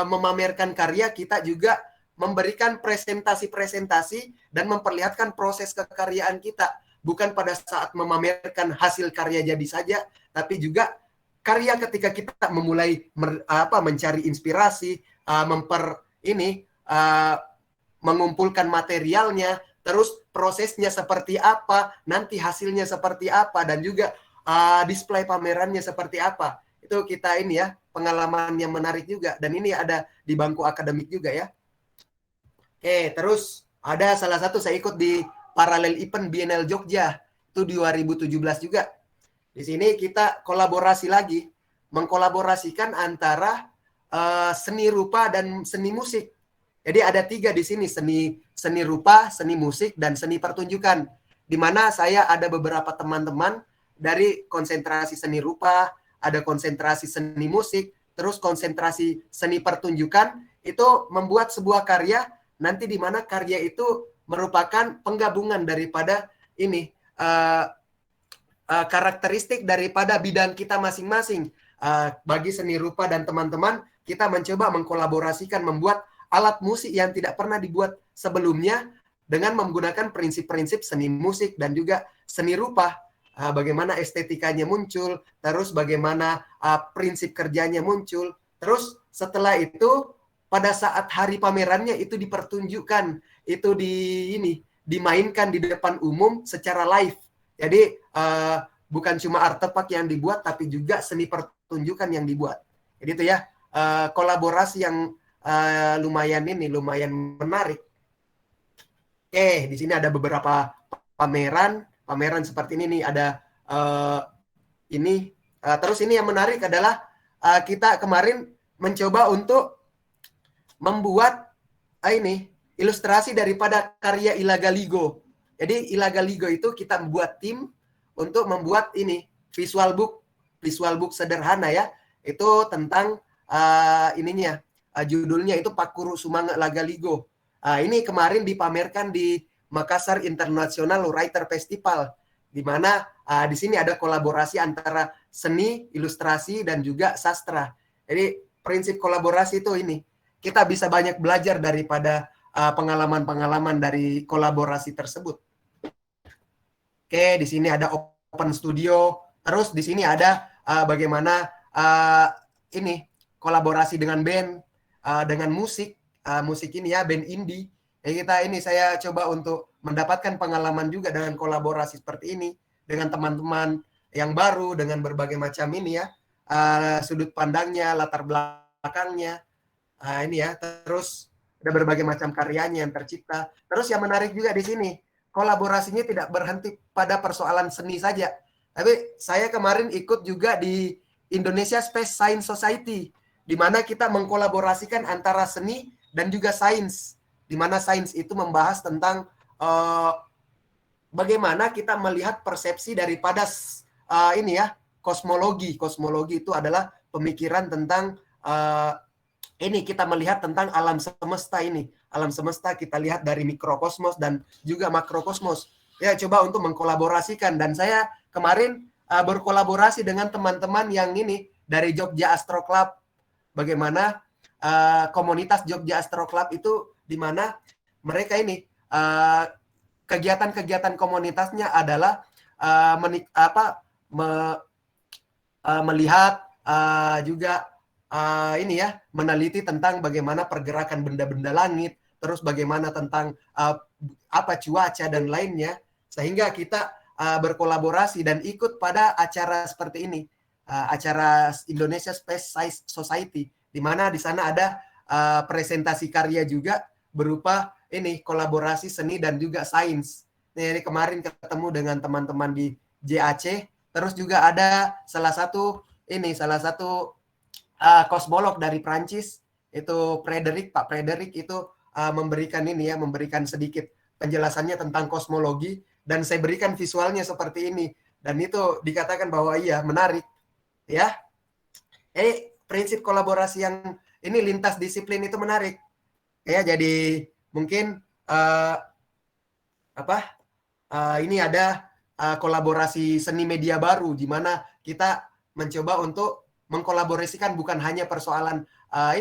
memamerkan karya kita juga memberikan presentasi-presentasi dan memperlihatkan proses kekaryaan kita, bukan pada saat memamerkan hasil karya jadi saja, tapi juga karya ketika kita memulai mencari inspirasi, mengumpulkan materialnya, terus prosesnya seperti apa, nanti hasilnya seperti apa, dan juga display pamerannya seperti apa. Itu kita pengalaman yang menarik juga, dan ini ada di bangku akademik juga ya. Oke, terus ada salah satu saya ikut di Paralel Event Bienal Jogja itu 2017 juga. Di sini kita kolaborasi lagi, mengkolaborasikan antara seni rupa dan seni musik. Jadi ada 3 di sini, seni rupa, seni musik, dan seni pertunjukan. Di mana saya ada beberapa teman-teman dari konsentrasi seni rupa, ada konsentrasi seni musik, terus konsentrasi seni pertunjukan, itu membuat sebuah karya, nanti di mana karya itu merupakan penggabungan daripada karakteristik daripada bidang kita masing-masing. Bagi seni rupa dan teman-teman, kita mencoba mengkolaborasikan, membuat alat musik yang tidak pernah dibuat sebelumnya dengan menggunakan prinsip-prinsip seni musik dan juga seni rupa. Bagaimana estetikanya muncul, terus bagaimana prinsip kerjanya muncul. Terus setelah itu pada saat hari pamerannya itu dipertunjukkan, itu dimainkan di depan umum secara live. Jadi bukan cuma artefak yang dibuat, tapi juga seni pertunjukan yang dibuat. Jadi itu ya kolaborasi yang lumayan menarik. Oke, di sini ada beberapa pameran seperti ini nih, ada ini. Terus ini yang menarik adalah kita kemarin mencoba untuk membuat ilustrasi daripada karya Ilaga Ligo. Jadi Ilaga Ligo itu kita membuat tim untuk membuat ini visual book sederhana ya. Itu tentang judulnya itu Pakuru Sumanga Laga Ligo. Ini kemarin dipamerkan di Makassar International Writer Festival, di mana di sini ada kolaborasi antara seni, ilustrasi, dan juga sastra. Jadi prinsip kolaborasi itu ini, kita bisa banyak belajar daripada pengalaman-pengalaman dari kolaborasi tersebut. Oke, di sini ada open studio, terus di sini ada bagaimana ini kolaborasi dengan band, dengan musik ini ya, band indie. Saya coba untuk mendapatkan pengalaman juga dengan kolaborasi seperti ini dengan teman-teman yang baru, dengan berbagai macam ini ya, sudut pandangnya, latar belakangnya, ini ya, terus ada berbagai macam karyanya yang tercipta. Terus yang menarik juga di sini, kolaborasinya tidak berhenti pada persoalan seni saja, tapi saya kemarin ikut juga di Indonesia Space Science Society, di mana kita mengkolaborasikan antara seni dan juga sains, di mana sains itu membahas tentang bagaimana kita melihat persepsi daripada kosmologi. Kosmologi itu adalah pemikiran tentang kita melihat tentang alam semesta ini. Alam semesta kita lihat dari mikrokosmos dan juga makrokosmos. Ya, coba untuk mengkolaborasikan, dan saya kemarin berkolaborasi dengan teman-teman yang ini dari Jogja Astro Club. Bagaimana komunitas Jogja Astro Club itu, di mana mereka ini kegiatan-kegiatan komunitasnya adalah melihat juga meneliti tentang bagaimana pergerakan benda-benda langit, terus bagaimana tentang cuaca dan lainnya, sehingga kita berkolaborasi dan ikut pada acara seperti ini, acara Indonesia Space Science Society, di mana di sana ada presentasi karya juga berupa ini kolaborasi seni dan juga sains. Ini kemarin ketemu dengan teman-teman di JAC, terus juga ada salah satu kosmolog dari Prancis, itu Pak Frederick itu memberikan sedikit penjelasannya tentang kosmologi, dan saya berikan visualnya seperti ini, dan itu dikatakan bahwa iya menarik ya. Prinsip kolaborasi yang ini lintas disiplin itu menarik ya. Jadi mungkin ini ada kolaborasi seni media baru, di mana kita mencoba untuk mengkolaborasikan bukan hanya persoalan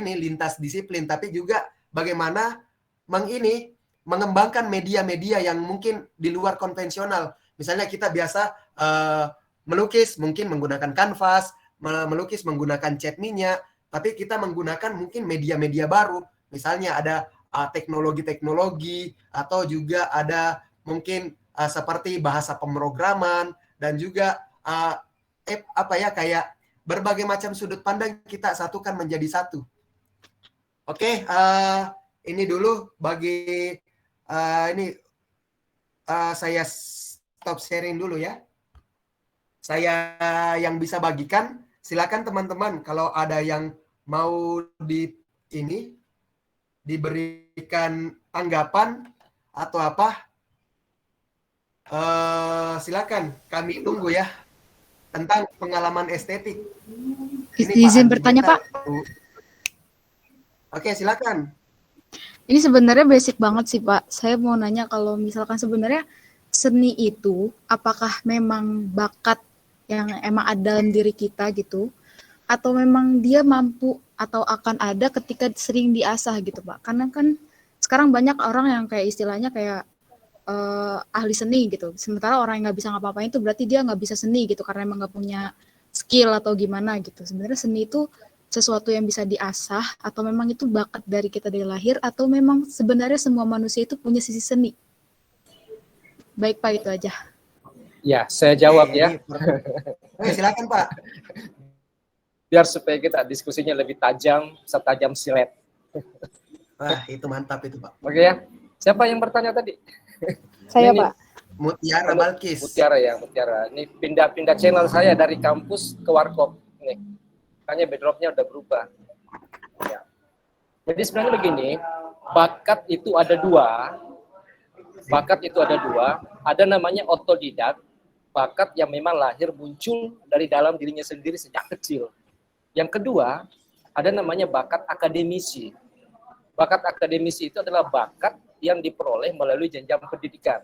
lintas disiplin, tapi juga bagaimana mengembangkan media-media yang mungkin di luar konvensional. Misalnya kita biasa melukis mungkin menggunakan kanvas, melukis menggunakan cat minyak, tapi kita menggunakan mungkin media-media baru. Misalnya ada teknologi-teknologi, atau juga ada mungkin seperti bahasa pemrograman, dan juga kayak berbagai macam sudut pandang kita satukan menjadi satu. Oke, ini dulu bagi saya stop sharing dulu ya. Saya yang bisa bagikan, silakan teman-teman kalau ada yang mau diberikan tanggapan atau apa, silakan, kami tunggu ya, tentang pengalaman estetik. Izin bertanya, Pak. Oke, silakan. Ini sebenarnya basic banget sih, Pak. Saya mau nanya, kalau misalkan sebenarnya seni itu apakah memang bakat yang emang ada dalam diri kita gitu, atau memang dia mampu atau akan ada ketika sering diasah gitu, Pak? Karena kan sekarang banyak orang yang kayak istilahnya kayak ahli seni gitu. Sementara orang yang nggak bisa ngapa-ngapain itu berarti dia nggak bisa seni gitu, karena emang nggak punya skill atau gimana gitu. Sebenarnya seni itu sesuatu yang bisa diasah, atau memang itu bakat dari kita dari lahir, atau memang sebenarnya semua manusia itu punya sisi seni? Baik Pak, itu aja. Ya, saya jawab ya. Silakan Pak. Biar supaya kita diskusinya lebih tajam, setajam silet. Wah, itu mantap itu Pak. Oke ya. Siapa yang bertanya tadi? Saya Ini, Pak. Mutiara Balkis. Mutiara ya, Mutiara. Ini pindah-pindah channel saya dari kampus ke warkop. Nih, makanya backdropnya udah berubah. Ya. Jadi sebenarnya begini, bakat itu ada dua. Bakat itu ada dua. Ada namanya otodidak, bakat yang memang lahir muncul dari dalam dirinya sendiri sejak kecil. Yang kedua, ada namanya bakat akademisi. Bakat akademisi itu adalah bakat yang diperoleh melalui jenjang pendidikan.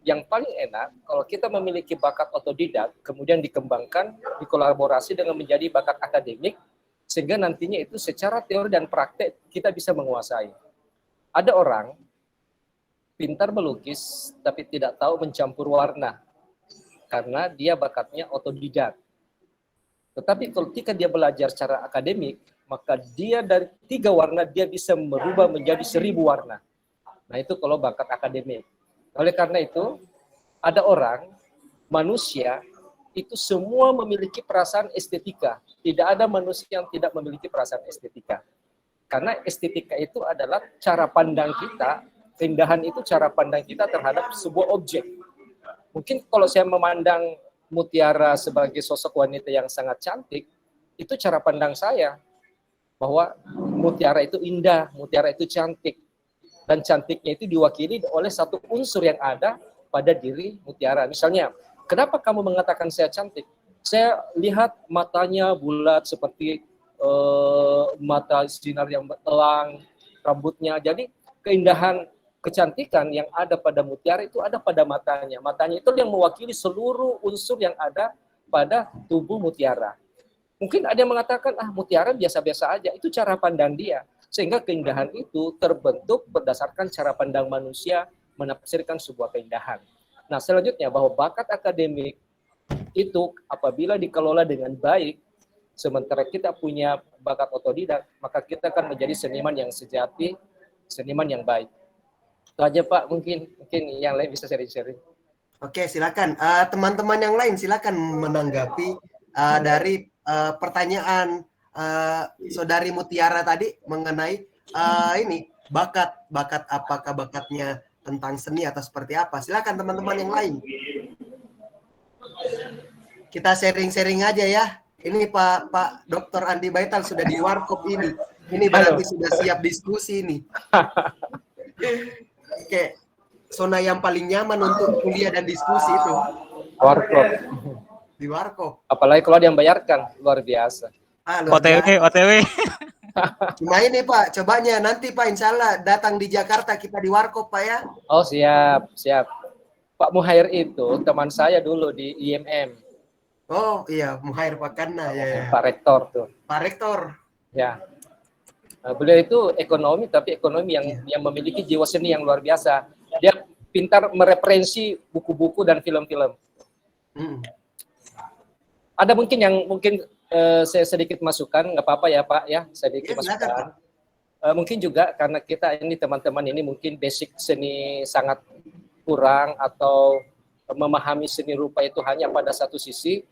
Yang paling enak kalau kita memiliki bakat otodidak, kemudian dikembangkan, dikolaborasi dengan menjadi bakat akademik, sehingga nantinya itu secara teori dan praktek kita bisa menguasai. Ada orang pintar melukis, tapi tidak tahu mencampur warna, karena dia bakatnya otodidak. Tetapi ketika dia belajar secara akademik, maka dia dari 3 warna dia bisa merubah menjadi 1000 warna. Nah itu kalau bakat akademik. Oleh karena itu, ada orang, manusia, itu semua memiliki perasaan estetika. Tidak ada manusia yang tidak memiliki perasaan estetika. Karena estetika itu adalah cara pandang kita, keindahan itu cara pandang kita terhadap sebuah objek. Mungkin kalau saya memandang Mutiara sebagai sosok wanita yang sangat cantik, itu cara pandang saya. Bahwa Mutiara itu indah, Mutiara itu cantik. Dan cantiknya itu diwakili oleh satu unsur yang ada pada diri Mutiara. Misalnya, kenapa kamu mengatakan saya cantik? Saya lihat matanya bulat seperti mata sinar yang telang, rambutnya. Jadi keindahan, kecantikan yang ada pada Mutiara itu ada pada matanya. Matanya itu yang mewakili seluruh unsur yang ada pada tubuh Mutiara. Mungkin ada yang mengatakan, Mutiara biasa-biasa aja. Itu cara pandang dia. Sehingga keindahan itu terbentuk berdasarkan cara pandang manusia menafsirkan sebuah keindahan. Nah, selanjutnya bahwa bakat akademik itu apabila dikelola dengan baik, sementara kita punya bakat otodidak, maka kita akan menjadi seniman yang sejati, seniman yang baik. Itu aja Pak, mungkin yang lain bisa sharing-sharing. Oke, silakan. Teman-teman yang lain silakan menanggapi dari pertanyaan Saudari Mutiara tadi mengenai ini bakat apakah bakatnya tentang seni atau seperti apa. Silakan teman-teman yang lain. Kita sharing-sharing aja ya. Ini Pak Dr. Andi Baital sudah di warkop ini. Ini berarti sudah siap diskusi ini. Oke. Zona yang paling nyaman untuk kuliah dan diskusi itu. Warkop. Di warkop. Apalagi kalau dia membayarkan, luar biasa. OTW. Cuma ini Pak, cobanya nanti Pak insya Allah datang di Jakarta kita di warkop Pak ya. Oh siap. Pak Muhair itu teman saya dulu di IMM. Oh iya, Muhair Pak Kana ya. Pak Rektor tuh. Pak Rektor. Ya. Beliau itu ekonomi, tapi ekonomi yang memiliki jiwa seni yang luar biasa. Dia pintar mereferensi buku-buku dan film-film. Ada mungkin saya sedikit masukan, nggak apa-apa ya Pak ya, sedikit masukan. Mungkin juga karena kita ini teman-teman ini mungkin basic seni sangat kurang atau memahami seni rupa itu hanya pada satu sisi,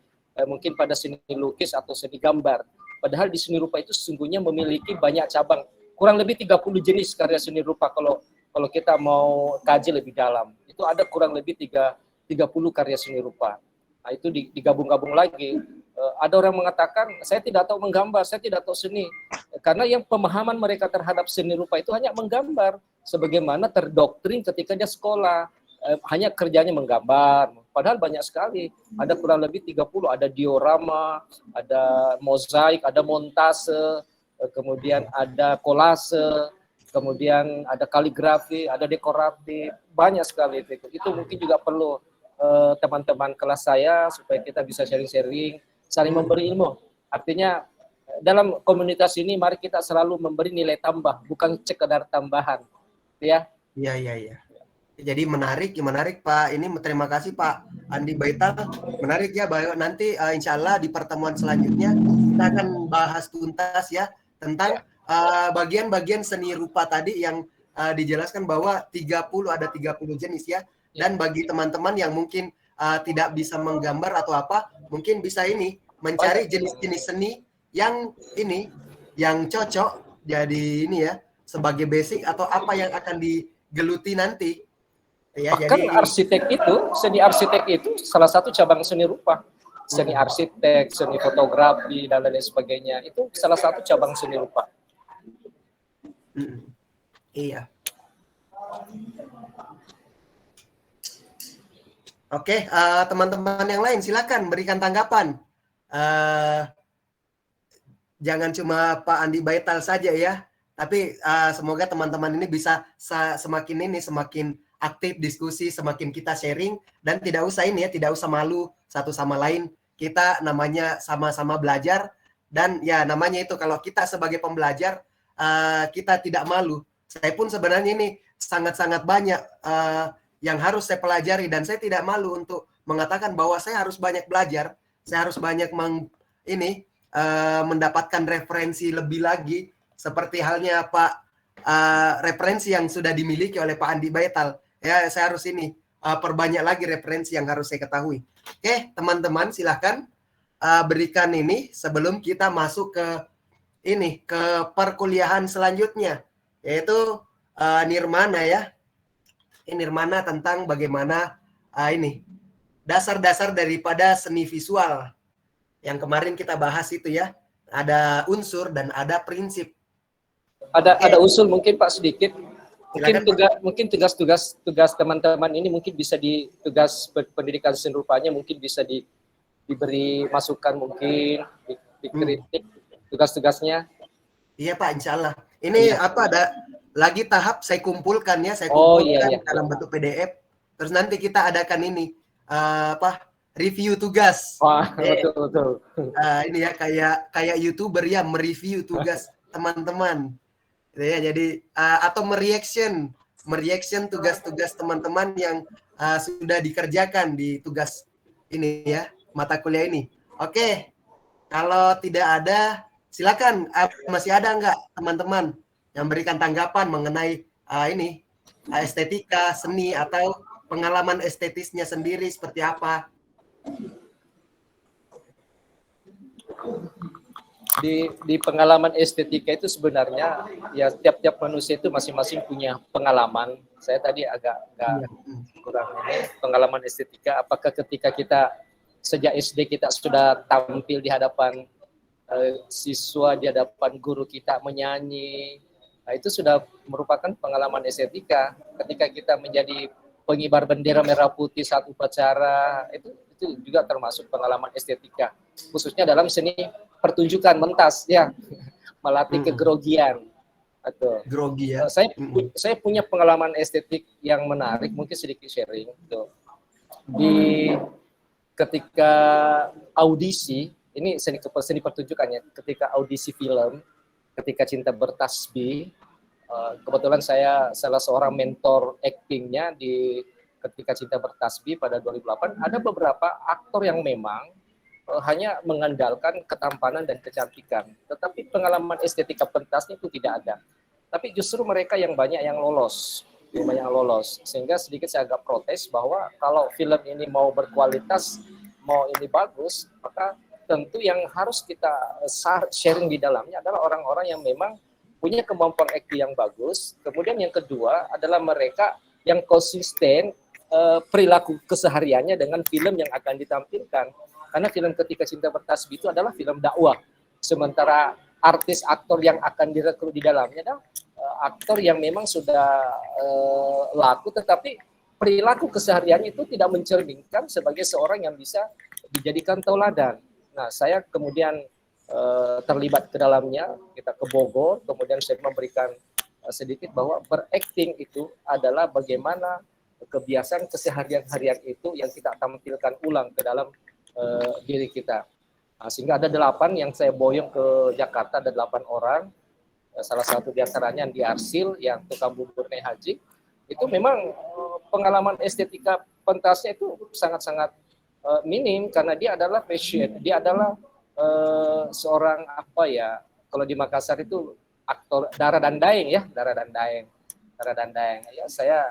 mungkin pada seni lukis atau seni gambar. Padahal di seni rupa itu sesungguhnya memiliki banyak cabang, kurang lebih 30 jenis karya seni rupa kalau kita mau kaji lebih dalam. Itu ada kurang lebih 30 karya seni rupa. Nah, itu digabung-gabung lagi. Ada orang mengatakan, saya tidak tahu menggambar, saya tidak tahu seni. Karena yang pemahaman mereka terhadap seni rupa itu hanya menggambar. Sebagaimana terdoktrin ketika dia sekolah. Hanya kerjanya menggambar. Padahal banyak sekali. Ada kurang lebih 30. Ada diorama, ada mozaik, ada montase, kemudian ada kolase, kemudian ada kaligrafi, ada dekoratif. Banyak sekali itu. Itu mungkin juga perlu teman-teman kelas saya supaya kita bisa sharing-sharing, saling memberi ilmu. Artinya dalam komunitas ini mari kita selalu memberi nilai tambah, bukan sekedar tambahan, ya. Iya. Jadi menarik Pak. Ini terima kasih Pak Andi Baital. Menarik ya, Bayo. Nanti insya Allah di pertemuan selanjutnya kita akan bahas tuntas ya tentang bagian-bagian seni rupa tadi yang dijelaskan bahwa 30 jenis ya. Dan bagi teman-teman yang mungkin tidak bisa menggambar atau apa, mungkin bisa ini mencari jenis-jenis seni yang ini yang cocok jadi ini ya sebagai basic atau apa yang akan digeluti nanti. Ya, Bahkan jadi seni arsitek itu salah satu cabang seni rupa. Seni arsitek, seni fotografi, dan lain sebagainya. Itu salah satu cabang seni rupa. Iya. Oke, teman-teman yang lain silakan berikan tanggapan. Jangan cuma Pak Andi Baital saja ya, tapi semoga teman-teman ini bisa semakin aktif diskusi, semakin kita sharing, dan tidak usah ini ya, tidak usah malu satu sama lain. Kita namanya sama-sama belajar, dan ya namanya itu kalau kita sebagai pembelajar kita tidak malu. Saya pun sebenarnya ini sangat-sangat banyak yang harus saya pelajari, dan saya tidak malu untuk mengatakan bahwa saya harus banyak belajar, saya harus banyak mendapatkan referensi lebih lagi, seperti halnya referensi yang sudah dimiliki oleh Pak Andi Baital. Ya, saya harus perbanyak lagi referensi yang harus saya ketahui. Oke, teman-teman silahkan berikan ini sebelum kita masuk ke perkuliahan selanjutnya, yaitu Nirmana ya. Ini Nirmana tentang bagaimana dasar-dasar daripada seni visual. Yang kemarin kita bahas itu ya. Ada unsur dan ada prinsip. Ada usul mungkin Pak sedikit. Mungkin tugas teman-teman ini mungkin bisa tugas pendidikan seni rupanya mungkin bisa diberi masukan, mungkin dikritik tugas-tugasnya. Iya Pak, insya Allah. Ini ada lagi tahap saya kumpulkan dalam bentuk PDF. Terus nanti kita adakan review tugas. Wah, betul. Ini ya kayak YouTuber ya, mereview tugas teman-teman. Ya, jadi atau mereaction tugas-tugas teman-teman yang sudah dikerjakan di tugas ini ya, mata kuliah ini. Oke. Kalau tidak ada, silakan. Masih ada nggak teman-teman yang berikan tanggapan mengenai estetika seni atau pengalaman estetisnya sendiri seperti apa? Di pengalaman estetika itu sebenarnya ya tiap manusia itu masing-masing punya pengalaman. Saya tadi agak kurang pengalaman estetika. Apakah ketika kita sejak SD kita sudah tampil di hadapan siswa, di hadapan guru kita menyanyi, nah itu sudah merupakan pengalaman estetika. Ketika kita menjadi pengibar bendera merah putih saat upacara, itu juga termasuk pengalaman estetika, khususnya dalam seni pertunjukan mentas ya, melatih kegrogian atau grogi ya. Saya punya pengalaman estetik yang menarik, mungkin sedikit sharing tuh. Ketika audisi, ini seni pertunjukannya, ketika audisi film, ketika Cinta Bertasbih, kebetulan saya salah seorang mentor actingnya ketika Cinta Bertasbih pada 2008, ada beberapa aktor yang memang hanya mengandalkan ketampanan dan kecantikan, tetapi pengalaman estetika pentasnya itu tidak ada. Tapi justru mereka yang banyak yang lolos, sehingga sedikit saya agak protes bahwa kalau film ini mau berkualitas, mau ini bagus, maka tentu yang harus kita sharing di dalamnya adalah orang-orang yang memang punya kemampuan acting yang bagus. Kemudian yang kedua adalah mereka yang konsisten perilaku kesehariannya dengan film yang akan ditampilkan. Karena film Ketika Cinta Bertasbih itu adalah film dakwah. Sementara artis aktor yang akan direkrut di dalamnya adalah aktor yang memang sudah laku, tetapi perilaku kesehariannya itu tidak mencerminkan sebagai seorang yang bisa dijadikan tauladan. Nah, saya kemudian terlibat ke dalamnya, kita ke Bogor, kemudian saya memberikan sedikit bahwa berakting itu adalah bagaimana kebiasaan keseharian-harian itu yang kita tampilkan ulang ke dalam diri kita. Nah, sehingga ada 8 yang saya boyong ke Jakarta, ada 8 orang. Salah satu diantaranya di Arsil yang tukang bubur Nek Haji. Itu memang pengalaman estetika pentasnya itu sangat-sangat minim karena dia adalah passion, dia adalah seorang apa ya, kalau di Makassar itu aktor darah dan daeng ya, darah dan daeng ya. Saya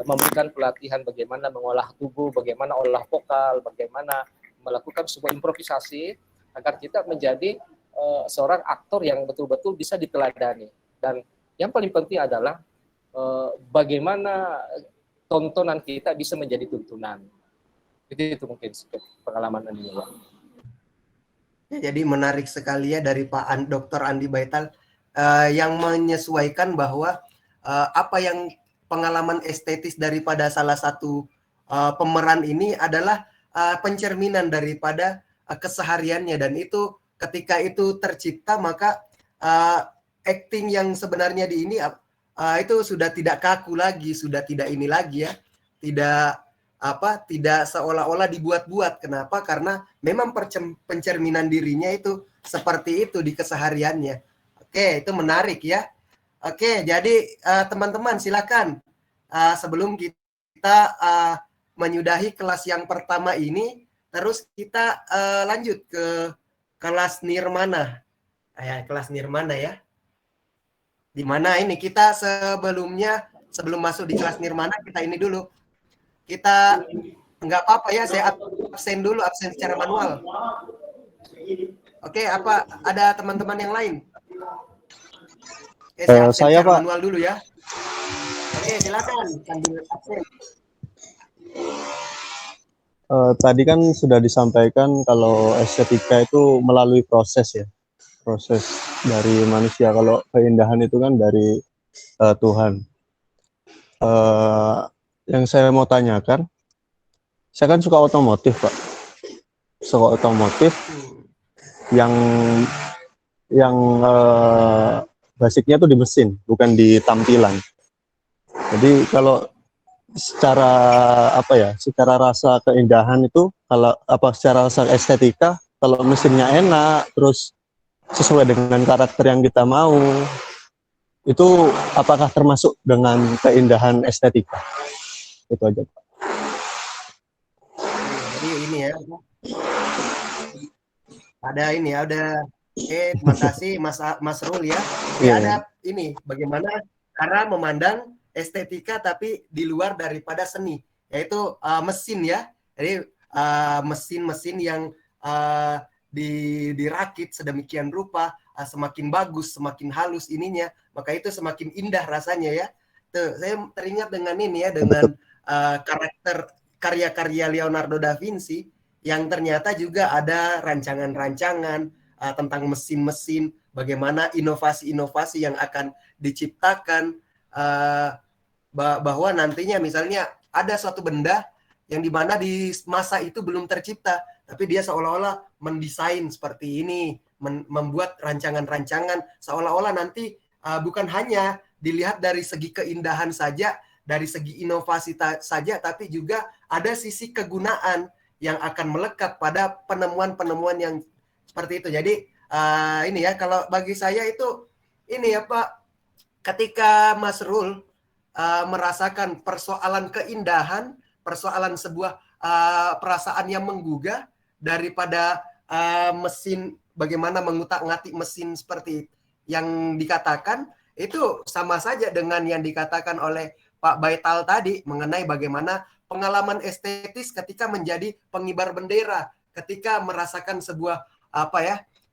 memberikan pelatihan bagaimana mengolah tubuh, bagaimana olah vokal, bagaimana melakukan sebuah improvisasi agar kita menjadi seorang aktor yang betul-betul bisa diteladani. Dan yang paling penting adalah bagaimana tontonan kita bisa menjadi tuntunan. Itu mungkin pengalaman Andi. Ya, jadi menarik sekali ya dari Pak Dr. Andi Baital yang menyesuaikan bahwa apa yang pengalaman estetis daripada salah satu pemeran ini adalah pencerminan daripada kesehariannya, dan itu ketika itu tercipta maka acting yang sebenarnya di ini itu sudah tidak kaku lagi, sudah tidak ini lagi ya, tidak seolah-olah dibuat-buat. Kenapa? Karena memang pencerminan dirinya itu seperti itu di kesehariannya. Oke, itu menarik ya. Oke, jadi teman-teman silakan sebelum kita menyudahi kelas yang pertama ini, terus kita lanjut ke kelas nirmana. Kelas nirmana ya. Di mana ini kita sebelum masuk di kelas nirmana kita ini dulu. Kita nggak apa-apa ya, saya absen secara manual. Oke, apa ada teman-teman yang lain? Oke, saya Pak. Manual dulu ya. Oke, silakan sambil absen. Tadi kan sudah disampaikan kalau estetika itu melalui proses ya, proses dari manusia. Kalau keindahan itu kan dari Tuhan. Yang saya mau tanyakan, saya kan suka otomotif Pak, suka otomotif yang basicnya tuh di mesin, bukan di tampilan. Jadi kalau secara secara rasa keindahan itu, kalau secara rasa estetika, kalau mesinnya enak, terus sesuai dengan karakter yang kita mau, itu apakah termasuk dengan keindahan estetika? Itu aja Pak. Jadi ini ya, ada terima kasih Mas Rul ya. Ada ini bagaimana cara memandang estetika tapi di luar daripada seni, yaitu mesin ya. Jadi mesin-mesin yang dirakit sedemikian rupa, semakin bagus, semakin halus ininya, maka itu semakin indah rasanya ya. Tuh, saya teringat dengan ini ya, dengan karakter karya-karya Leonardo da Vinci yang ternyata juga ada rancangan-rancangan tentang mesin-mesin, bagaimana inovasi-inovasi yang akan diciptakan, bahwa nantinya misalnya ada suatu benda yang dimana di masa itu belum tercipta, tapi dia seolah-olah mendesain seperti ini, membuat rancangan-rancangan seolah-olah nanti bukan hanya dilihat dari segi keindahan saja, dari segi inovasi saja, tapi juga ada sisi kegunaan yang akan melekat pada penemuan-penemuan yang seperti itu. Jadi ini ya, kalau bagi saya itu ini ya Pak, ketika Mas Rul merasakan persoalan keindahan, persoalan sebuah perasaan yang menggugah daripada mesin, bagaimana mengutak-ngatik mesin seperti yang dikatakan, itu sama saja dengan yang dikatakan oleh Pak Baital tadi mengenai bagaimana pengalaman estetis ketika menjadi pengibar bendera, ketika merasakan sebuah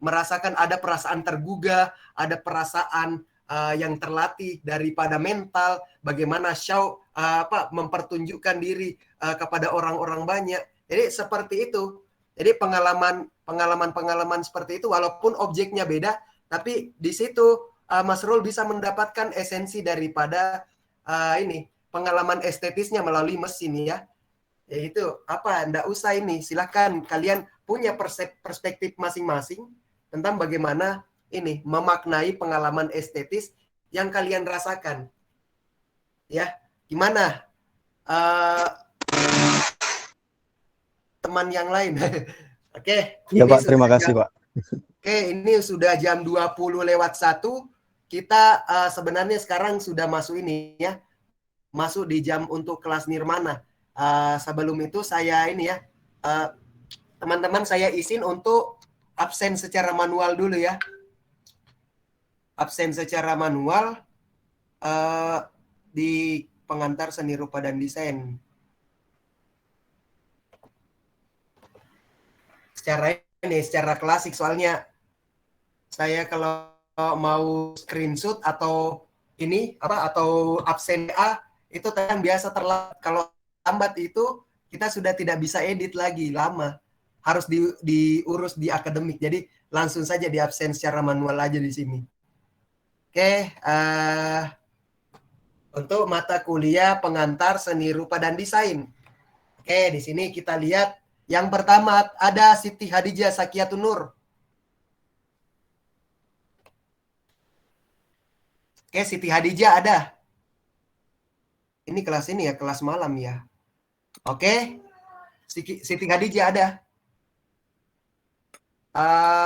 merasakan ada perasaan tergugah, ada perasaan yang terlatih daripada mental, bagaimana show mempertunjukkan diri kepada orang-orang banyak. Jadi seperti itu. Jadi pengalaman seperti itu, walaupun objeknya beda, tapi di situ Mas Rul bisa mendapatkan esensi daripada pengalaman estetisnya melalui mesin ya. Yaitu enggak usah ini, silakan kalian punya perspektif masing-masing tentang bagaimana ini memaknai pengalaman estetis yang kalian rasakan. Ya, gimana teman yang lain? Oke. Ya Pak, terima kasih Pak. Oke, ini sudah jam 20:01. Kita sebenarnya sekarang sudah masuk ini ya. masuk di jam untuk kelas nirmana. Sebelum itu saya ini ya, teman-teman saya izin untuk absen secara manual dulu ya. Absen secara manual di pengantar seni rupa dan desain. Secara klasik, soalnya saya kalau mau screenshot atau atau absen itu kadang biasa terlambat. Kalau lambat itu kita sudah tidak bisa edit lagi, lama. Harus diurus di akademik. Jadi langsung saja di absen secara manual aja di sini. Oke, untuk mata kuliah pengantar seni rupa dan desain. Oke, di sini kita lihat yang pertama ada Siti Hadijah Sakiyatun Nur. Oke, Siti Hadijah ada. Ini kelas ini ya, kelas malam ya. Oke, Siti Hadijah ada.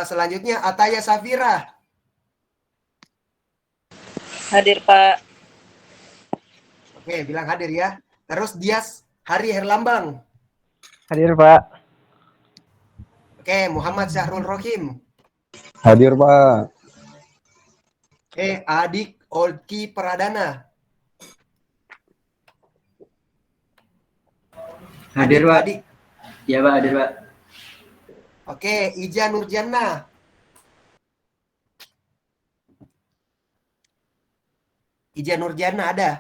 Selanjutnya Ataya Safira. Hadir, Pak. Oke, bilang hadir ya. Terus Dias Hari Herlambang. Hadir, Pak. Oke, Muhammad Syahrul Rohim. Hadir, Pak. Oke, Adik Olki Pradana. Hadir, Pak. Adik. Iya, Pak, hadir, Pak. Oke, Ija Nurjana. Ija Nurjana ada.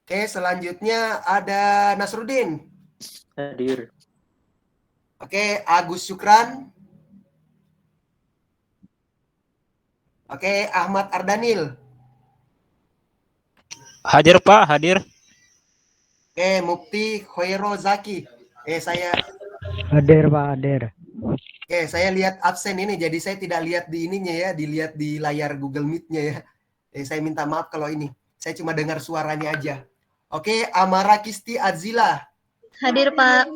Oke, selanjutnya ada Nasruddin. Hadir. Oke, Agus Syukran. Oke, Ahmad Ardanil. Hadir, Pak, hadir. Oke, Mukti Khoiro Zaki. Saya Hadir, Pak, hadir. Oke, saya lihat absen ini, jadi saya tidak lihat di ininya ya, dilihat di layar Google Meet-nya ya. Saya minta maaf kalau ini. Saya cuma dengar suaranya aja. Oke, Amara Kisti Azila. Hadir, Pak.